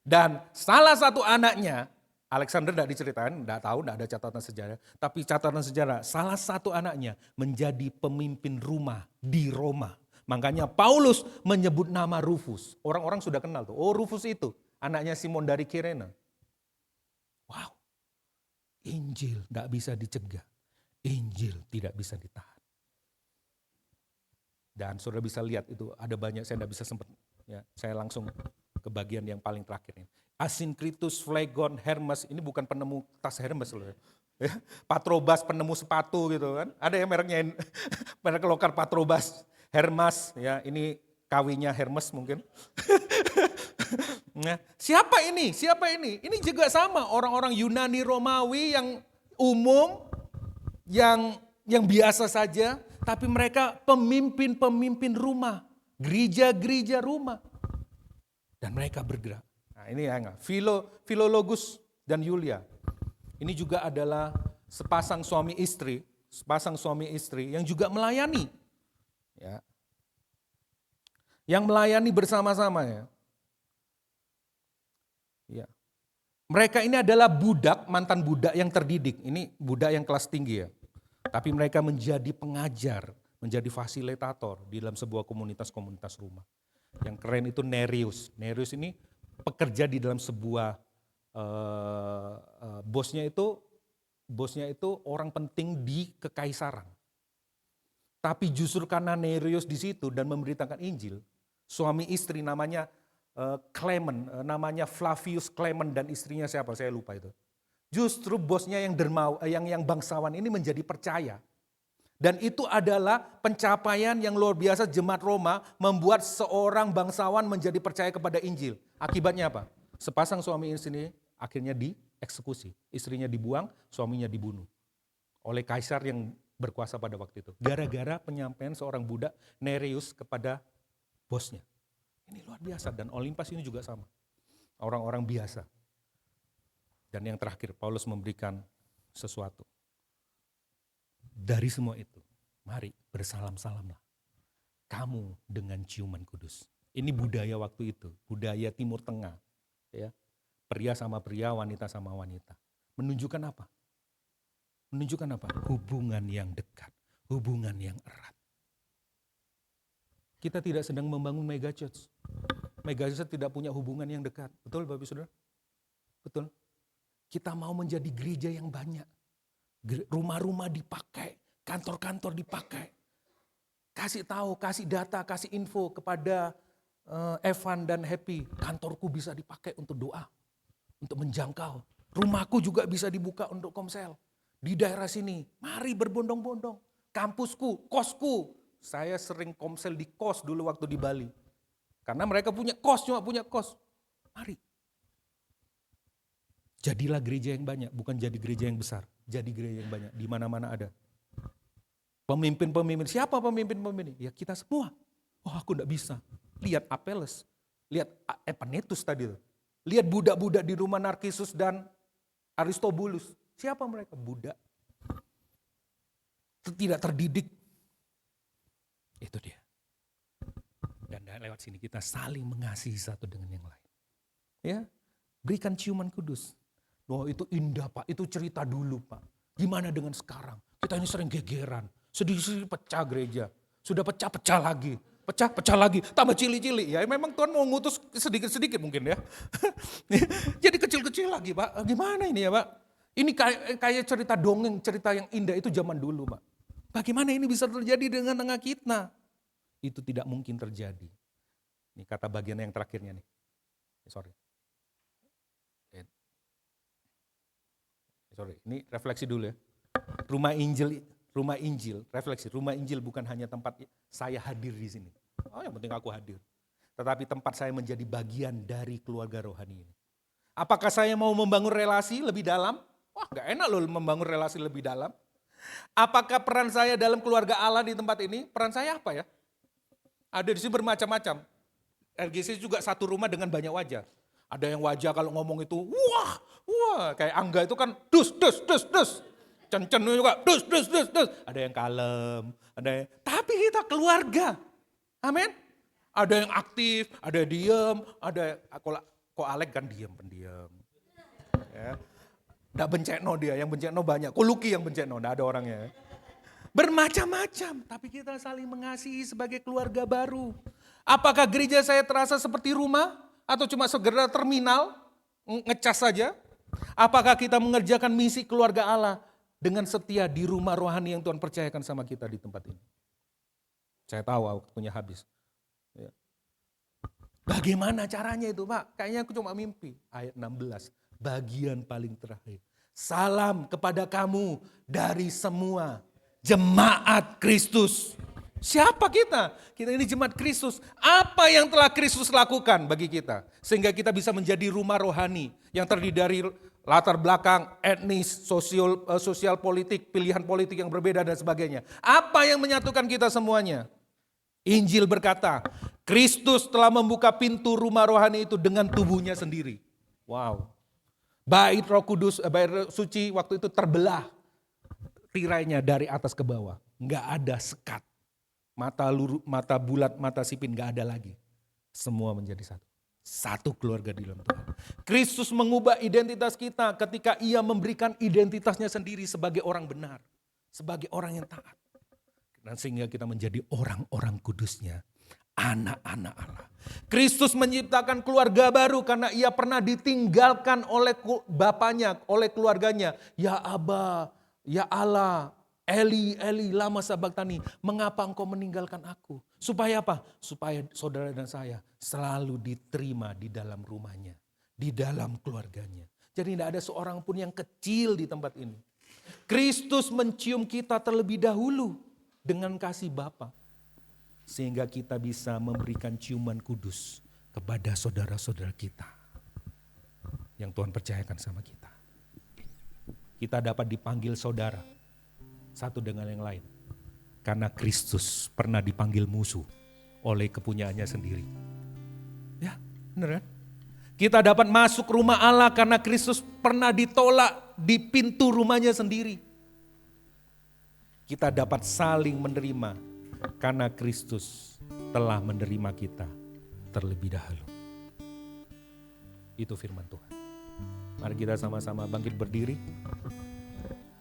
Dan salah satu anaknya, Alexander tidak diceritain, tidak tahu, tidak ada catatan sejarah. Tapi catatan sejarah, salah satu anaknya menjadi pemimpin rumah di Roma. Makanya Paulus menyebut nama Rufus. Orang-orang sudah kenal tuh, oh Rufus itu anaknya Simon dari Kirene. Wow, Injil tidak bisa dicegah, Injil tidak bisa ditahan. Dan saudara bisa lihat itu ada banyak, saya tidak bisa sempat, ya, saya langsung ke bagian yang paling terakhir ini. Asinkritus, Phlegon, Hermes, ini bukan penemu tas Hermes loh ya. Patrobas penemu sepatu gitu kan. Ada ya mereknya, merek lokal Patrobas, Hermes ya, ini kawinnya Hermes mungkin. Nah, siapa ini? Siapa ini? Ini juga sama orang-orang Yunani Romawi yang umum, yang biasa saja, tapi mereka pemimpin-pemimpin rumah, gereja-gereja rumah. Dan mereka bergerak. Nah, ini ya, Filologus dan Yulia. Ini juga adalah sepasang suami istri yang juga melayani. Ya. Yang melayani bersama-sama ya. Ya. Mereka ini adalah mantan budak yang terdidik. Ini budak yang kelas tinggi ya. Tapi mereka menjadi pengajar, menjadi fasilitator di dalam sebuah komunitas-komunitas rumah. Yang keren itu Nereus. Nereus ini pekerja di dalam sebuah bosnya itu orang penting di kekaisaran. Tapi justru karena Nereus di situ dan memberitakan Injil, suami istri namanya Clement, namanya Flavius Clement dan istrinya siapa saya lupa itu. Justru bosnya yang bangsawan ini menjadi percaya. Dan itu adalah pencapaian yang luar biasa jemaat Roma membuat seorang bangsawan menjadi percaya kepada Injil. Akibatnya apa? Sepasang suami istri akhirnya dieksekusi. Istrinya dibuang, suaminya dibunuh. Oleh kaisar yang berkuasa pada waktu itu. Gara-gara penyampaian seorang budak Nereus kepada bosnya. Ini luar biasa dan Olimpas ini juga sama. Orang-orang biasa. Dan yang terakhir Paulus memberikan sesuatu. Dari semua itu, mari bersalam-salamlah. Kamu dengan ciuman kudus. Ini budaya waktu itu, budaya Timur Tengah. Ya. Pria sama pria, wanita sama wanita. Menunjukkan apa? Menunjukkan apa? Hubungan yang dekat, hubungan yang erat. Kita tidak sedang membangun mega church. Mega church tidak punya hubungan yang dekat. Betul Bapak Saudara? Betul. Kita mau menjadi gereja yang banyak. Rumah-rumah dipakai, kantor-kantor dipakai. Kasih tahu, kasih data, kasih info kepada Evan dan Happy. Kantorku bisa dipakai untuk doa, untuk menjangkau. Rumahku juga bisa dibuka untuk komsel. Di daerah sini, mari berbondong-bondong. Kampusku, kosku, Saya sering komsel di kos dulu waktu di Bali. Karena mereka punya kos, cuma punya kos. Mari. Jadilah gereja yang banyak, bukan jadi gereja yang besar. Jadi gereja yang banyak, di mana-mana ada. Pemimpin-pemimpin, siapa pemimpin-pemimpin? Ya kita semua. Oh aku enggak bisa. Lihat Apelles, lihat Epanetus tadi. Lihat budak-budak di rumah Narkisus dan Aristobulus. Siapa mereka? Budak. Tidak terdidik. Itu dia. Dan lewat sini kita saling mengasihi satu dengan yang lain. Ya, berikan ciuman kudus. Oh itu indah Pak, itu cerita dulu Pak. Gimana dengan sekarang? Kita ini sering gegeran, sedikit-sedikit pecah gereja. Sudah pecah-pecah lagi, pecah-pecah lagi, tambah cili-cili. Ya memang Tuhan mau ngutus sedikit-sedikit mungkin ya. Jadi kecil-kecil lagi Pak, gimana ini ya Pak? Ini kayak cerita dongeng, cerita yang indah itu zaman dulu Pak. Bagaimana ini bisa terjadi dengan tengah kita? Itu tidak mungkin terjadi. Ini kata bagian yang terakhirnya nih. Sorry, ini refleksi dulu ya. Rumah Injil, refleksi. Rumah Injil bukan hanya tempat saya hadir di sini. Oh yang penting aku hadir. Tetapi tempat saya menjadi bagian dari keluarga rohani ini. Apakah saya mau membangun relasi lebih dalam? Wah gak enak loh membangun relasi lebih dalam. Apakah peran saya dalam keluarga Allah di tempat ini? Peran saya apa ya? Ada di sini bermacam-macam. RGC juga satu rumah dengan banyak wajah. Ada yang wajah kalau ngomong itu, wah, kayak Angga itu kan dus. Cen juga, dus. Ada yang kalem, tapi kita keluarga. Amin. Ada yang aktif, ada yang diem, ada kok Alek kan pendiam. Ya. Nggak bencekno dia, yang bencekno banyak. Kok Lucky yang bencekno, nggak ada orangnya. Bermacam-macam, tapi kita saling mengasihi sebagai keluarga baru. Apakah gereja saya terasa seperti rumah? Atau cuma segera terminal, ngecas saja? Apakah kita mengerjakan misi keluarga Allah dengan setia di rumah rohani yang Tuhan percayakan sama kita di tempat ini? Saya tahu waktunya habis. Ya. Bagaimana caranya itu Pak? Kayaknya aku cuma mimpi. Ayat 16, bagian paling terakhir. Salam kepada kamu dari semua jemaat Kristus. Siapa kita? Kita ini jemaat Kristus. Apa yang telah Kristus lakukan bagi kita? Sehingga kita bisa menjadi rumah rohani yang terdiri dari latar belakang etnis, sosial politik, pilihan politik yang berbeda dan sebagainya. Apa yang menyatukan kita semuanya? Injil berkata, Kristus telah membuka pintu rumah rohani itu dengan tubuhnya sendiri. Wow. Bait Roh Kudus, bait suci waktu itu terbelah tirainya dari atas ke bawah. Enggak ada sekat. Mata bulat, mata sipin gak ada lagi. Semua menjadi satu. Satu keluarga di dalam Tuhan. Kristus mengubah identitas kita ketika ia memberikan identitasnya sendiri sebagai orang benar. Sebagai orang yang taat. Dan sehingga kita menjadi orang-orang kudusnya. Anak-anak Allah. Kristus menciptakan keluarga baru karena ia pernah ditinggalkan oleh bapaknya, oleh keluarganya. Ya Aba, ya Allah. Eli, lama sabachthani, mengapa engkau meninggalkan aku? Supaya apa? Supaya saudara dan saya selalu diterima di dalam rumahnya, di dalam keluarganya. Jadi tidak ada seorang pun yang kecil di tempat ini. Kristus mencium kita terlebih dahulu dengan kasih Bapa, sehingga kita bisa memberikan ciuman kudus kepada saudara-saudara kita yang Tuhan percayakan sama kita. Kita dapat dipanggil saudara satu dengan yang lain. Karena Kristus pernah dipanggil musuh oleh kepunyaannya sendiri. Ya, benar kan? Kita dapat masuk rumah Allah karena Kristus pernah ditolak di pintu rumahnya sendiri. Kita dapat saling menerima karena Kristus telah menerima kita terlebih dahulu. Itu firman Tuhan. Mari kita sama-sama bangkit berdiri.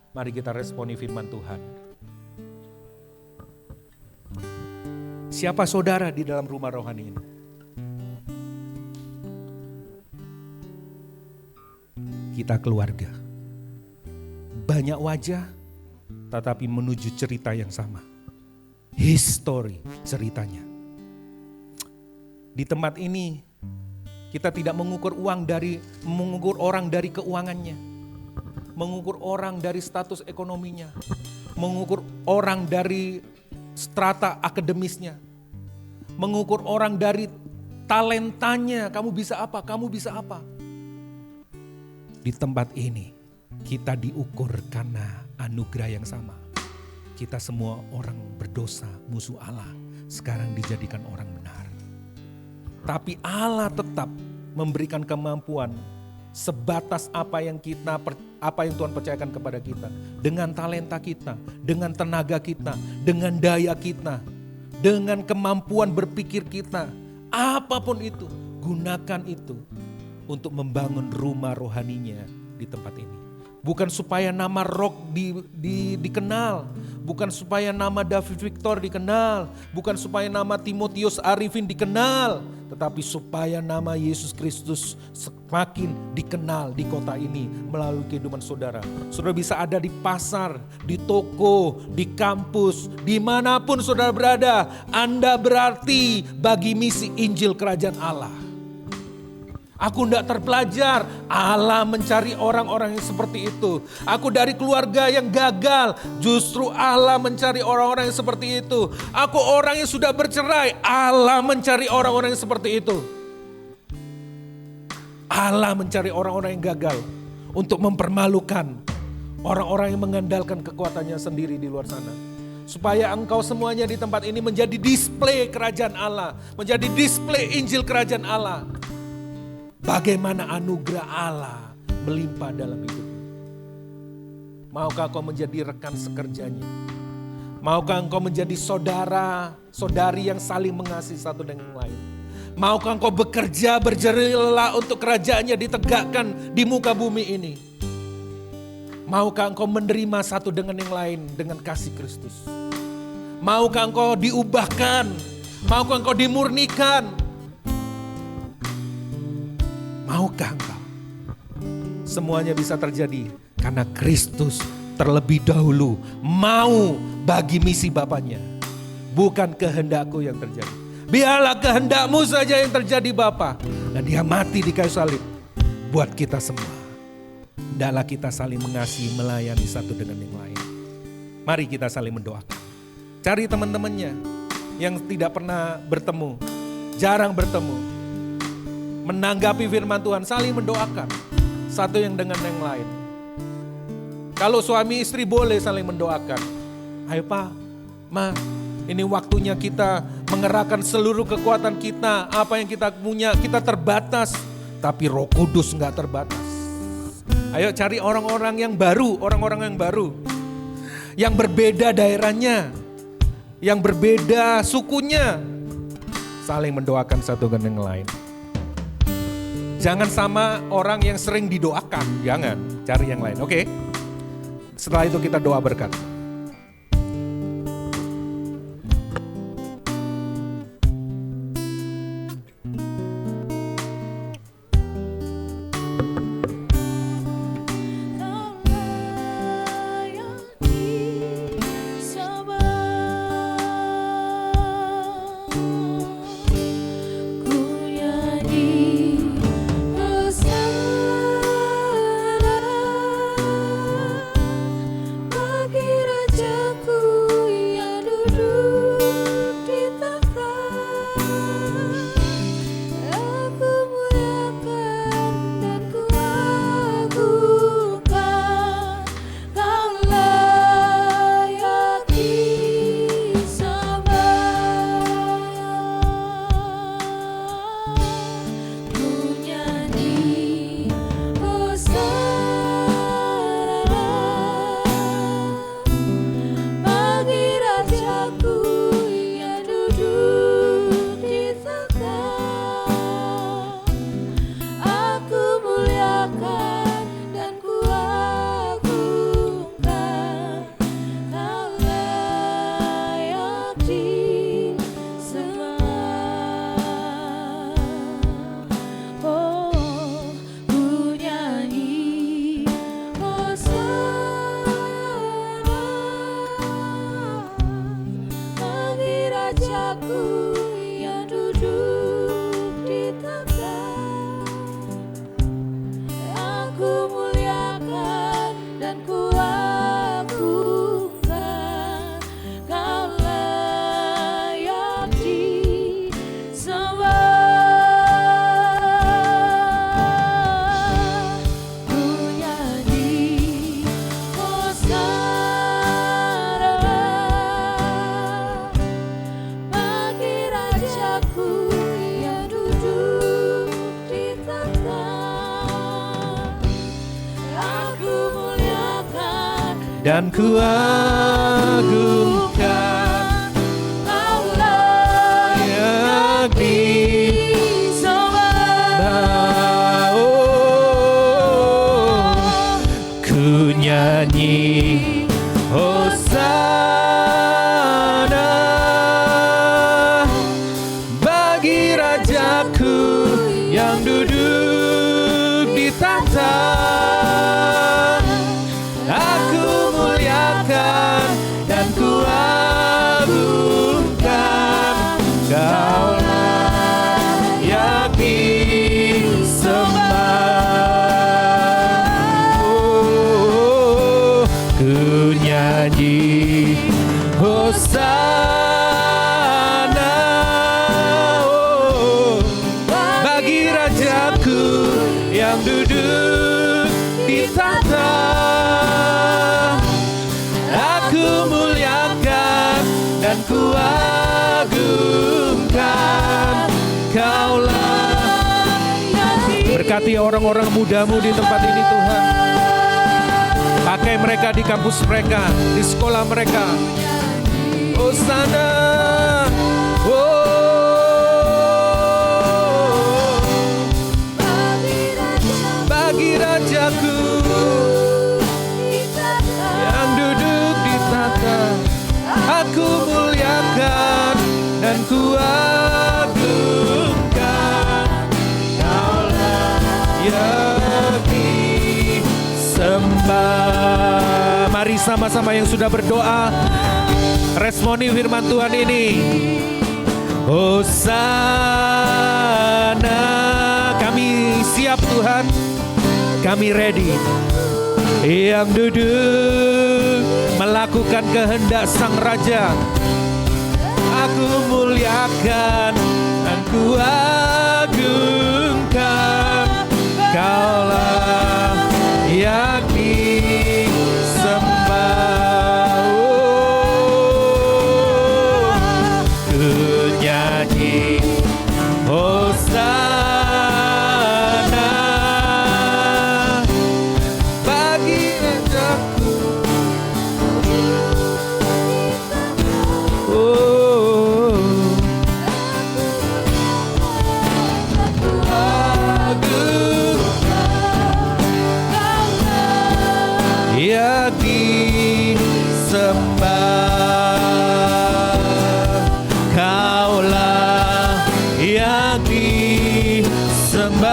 Mari kita responi firman Tuhan. Siapa saudara di dalam rumah rohani ini? Kita keluarga. Banyak wajah, tetapi menuju cerita yang sama. History ceritanya. Di tempat ini, kita tidak mengukur orang dari keuangannya. Mengukur orang dari status ekonominya, mengukur orang dari strata akademisnya. Mengukur orang dari talentanya, kamu bisa apa, kamu bisa apa. Di tempat ini kita diukur karena anugerah yang sama. Kita semua orang berdosa, musuh Allah, sekarang dijadikan orang benar. Tapi Allah tetap memberikan kemampuan sebatas apa yang Tuhan percayakan kepada kita. Dengan talenta kita, dengan tenaga kita, dengan daya kita, dengan kemampuan berpikir kita. Apapun itu, gunakan itu untuk membangun rumah rohaninya di tempat ini. Bukan supaya nama Rock dikenal, bukan supaya nama David Victor dikenal, bukan supaya nama Timotius Arifin dikenal, tetapi supaya nama Yesus Kristus semakin dikenal di kota ini melalui kehidupan saudara. Saudara bisa ada di pasar, di toko, di kampus, dimanapun saudara berada, Anda berarti bagi misi Injil Kerajaan Allah. Aku tidak terpelajar, Allah mencari orang-orang yang seperti itu. Aku dari keluarga yang gagal, justru Allah mencari orang-orang yang seperti itu. Aku orang yang sudah bercerai, Allah mencari orang-orang yang seperti itu. Allah mencari orang-orang yang gagal untuk mempermalukan orang-orang yang mengandalkan kekuatannya sendiri di luar sana. Supaya engkau semuanya di tempat ini menjadi display kerajaan Allah, menjadi display Injil kerajaan Allah. Bagaimana anugerah Allah melimpah dalam hidupmu. Maukah kau menjadi rekan sekerjanya? Maukah engkau menjadi saudara, saudari yang saling mengasihi satu dengan yang lain? Maukah engkau bekerja berjerih lelah untuk kerajaannya ditegakkan di muka bumi ini? Maukah engkau menerima satu dengan yang lain dengan kasih Kristus? Maukah engkau diubahkan? Maukah engkau dimurnikan? Maukah engkau? Semuanya bisa terjadi karena Kristus terlebih dahulu mau bagi misi Bapaknya. Bukan kehendakku yang terjadi. Biarlah kehendakmu saja yang terjadi Bapa. Dan dia mati di kayu salib buat kita semua. Hendaklah kita saling mengasihi, melayani satu dengan yang lain. Mari kita saling mendoakan. Cari teman-temannya yang tidak pernah bertemu, jarang bertemu. Menanggapi firman Tuhan, saling mendoakan satu yang dengan yang lain. Kalau suami istri boleh saling mendoakan. Ayo Pak, Ma, ini waktunya kita mengerahkan seluruh kekuatan kita. Apa yang kita punya, kita terbatas. Tapi Roh Kudus gak terbatas. Ayo cari orang-orang yang baru, orang-orang yang baru. Yang berbeda daerahnya, yang berbeda sukunya. Saling mendoakan satu dengan yang lain. Jangan sama orang yang sering didoakan, jangan, cari yang lain, oke? Setelah itu kita doa berkat. Kira dan ku agungkan, Allah yang disembah. Oh, ku nyanyi Hosana bagi Rajaku yang duduk di tahta. Aku muliakan dan ku agungkan, Kaulah yang disembah. Oh, ku nyanyi Hosana, oh, bagi Rajaku yang duduk di tahta. Aku muliakan dan ku agungkan, Kaulah. Berkati orang-orang mudamu di tempat ini Tuhan. Pakai mereka di kampus mereka, di sekolah mereka. Hosana, oh, bagi Rajaku yang duduk di tahta. Aku muliakan dan ku agungkan, Kaulah yang disembah. Mari sama-sama yang sudah berdoa responi firman Tuhan ini. Hosana, kami siap Tuhan, kami ready. Yang duduk melakukan kehendak Sang Raja, aku muliakan dan ku agungkan, Kaulah yang disembah. Oh, ku nyanyi Hosana bagi Rajaku. Oh, yang disembah, Kaulah yang disembah.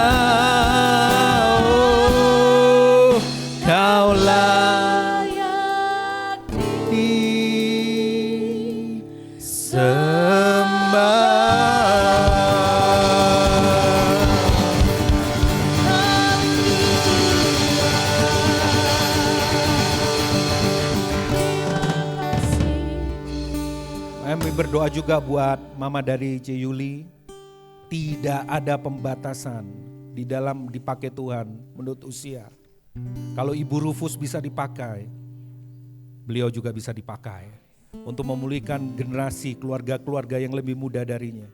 Oh, Kaulah yang disembah. Kami berdoa juga buat Mama dari C. Yuli. Tidak ada pembatasan di dalam dipakai Tuhan menurut usia. Kalau Ibu Rufus bisa dipakai, beliau juga bisa dipakai untuk memulihkan generasi keluarga-keluarga yang lebih muda darinya,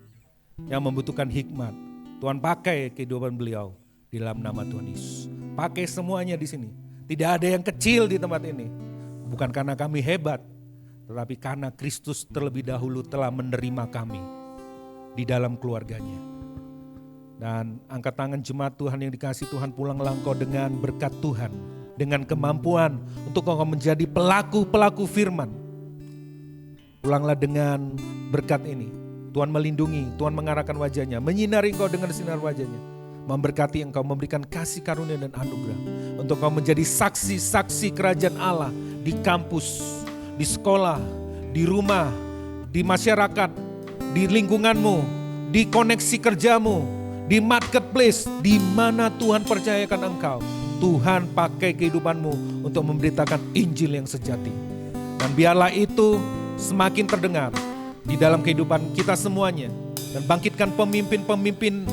yang membutuhkan hikmat. Tuhan pakai kehidupan beliau di dalam nama Tuhan Yesus. Pakai semuanya di sini. Tidak ada yang kecil di tempat ini. Bukan karena kami hebat, tetapi karena Kristus terlebih dahulu telah menerima kami di dalam keluarganya. Dan angkat tangan jemaat Tuhan yang dikasihi Tuhan, pulanglah engkau dengan berkat Tuhan, dengan kemampuan untuk engkau menjadi pelaku-pelaku firman. Pulanglah dengan berkat ini. Tuhan melindungi, Tuhan mengarahkan wajahnya, menyinari engkau dengan sinar wajahnya, memberkati engkau, memberikan kasih karunia dan anugerah untuk engkau menjadi saksi-saksi kerajaan Allah di kampus, di sekolah, di rumah, di masyarakat, di lingkunganmu, di koneksi kerjamu, di marketplace, di mana Tuhan percayakan engkau. Tuhan pakai kehidupanmu untuk memberitakan Injil yang sejati. Dan biarlah itu semakin terdengar di dalam kehidupan kita semuanya. Dan bangkitkan pemimpin-pemimpin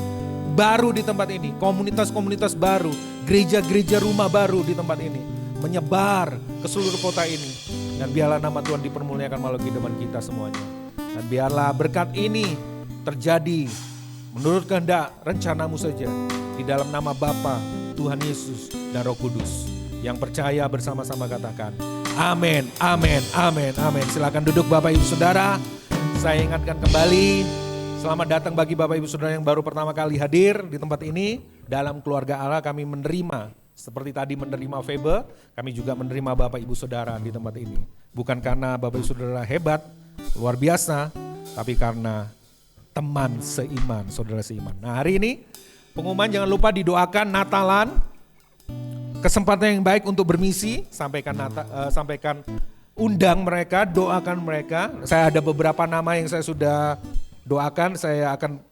baru di tempat ini, komunitas-komunitas baru, gereja-gereja rumah baru di tempat ini, menyebar ke seluruh kota ini. Dan biarlah nama Tuhan dipermuliakan melalui kehidupan kita semuanya. Dan biarlah berkat ini terjadi menurut kehendak rencanamu saja, di dalam nama Bapa, Tuhan Yesus, dan Roh Kudus. Yang percaya bersama-sama katakan, Amin, amin, amin, amin. Silakan duduk Bapak Ibu Saudara. Saya ingatkan kembali, selamat datang bagi Bapak Ibu Saudara yang baru pertama kali hadir di tempat ini. Dalam keluarga Allah kami menerima, seperti tadi menerima Febe, kami juga menerima Bapak Ibu Saudara di tempat ini. Bukan karena Bapak Ibu Saudara hebat, luar biasa, tapi karena teman seiman, saudara seiman. Nah hari ini pengumuman, jangan lupa didoakan Natalan. Kesempatan yang baik untuk bermisi, sampaikan undang mereka, doakan mereka. Saya ada beberapa nama yang saya sudah doakan, saya akan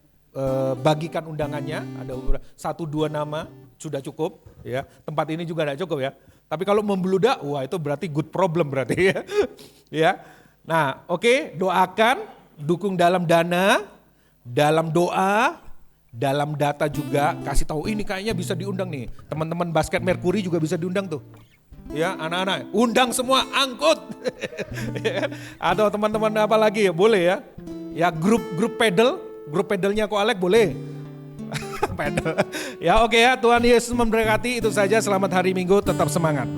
bagikan undangannya. Ada 1-2 nama sudah cukup, ya. Tempat ini juga tidak cukup ya. Tapi kalau membludak, wah itu berarti good problem berarti ya. Ya. Nah, oke, doakan, dukung dalam dana, dalam doa, dalam data juga, kasih tahu ini kayaknya bisa diundang nih. Teman-teman basket Mercury juga bisa diundang tuh. Ya, anak-anak, undang semua, angkut. Atau teman-teman apa lagi ya, boleh ya. Ya, grup pedalnya Ko Alek boleh. Pedal. Ya, oke ya, Tuhan Yesus memberkati. Itu saja, selamat hari Minggu, tetap semangat.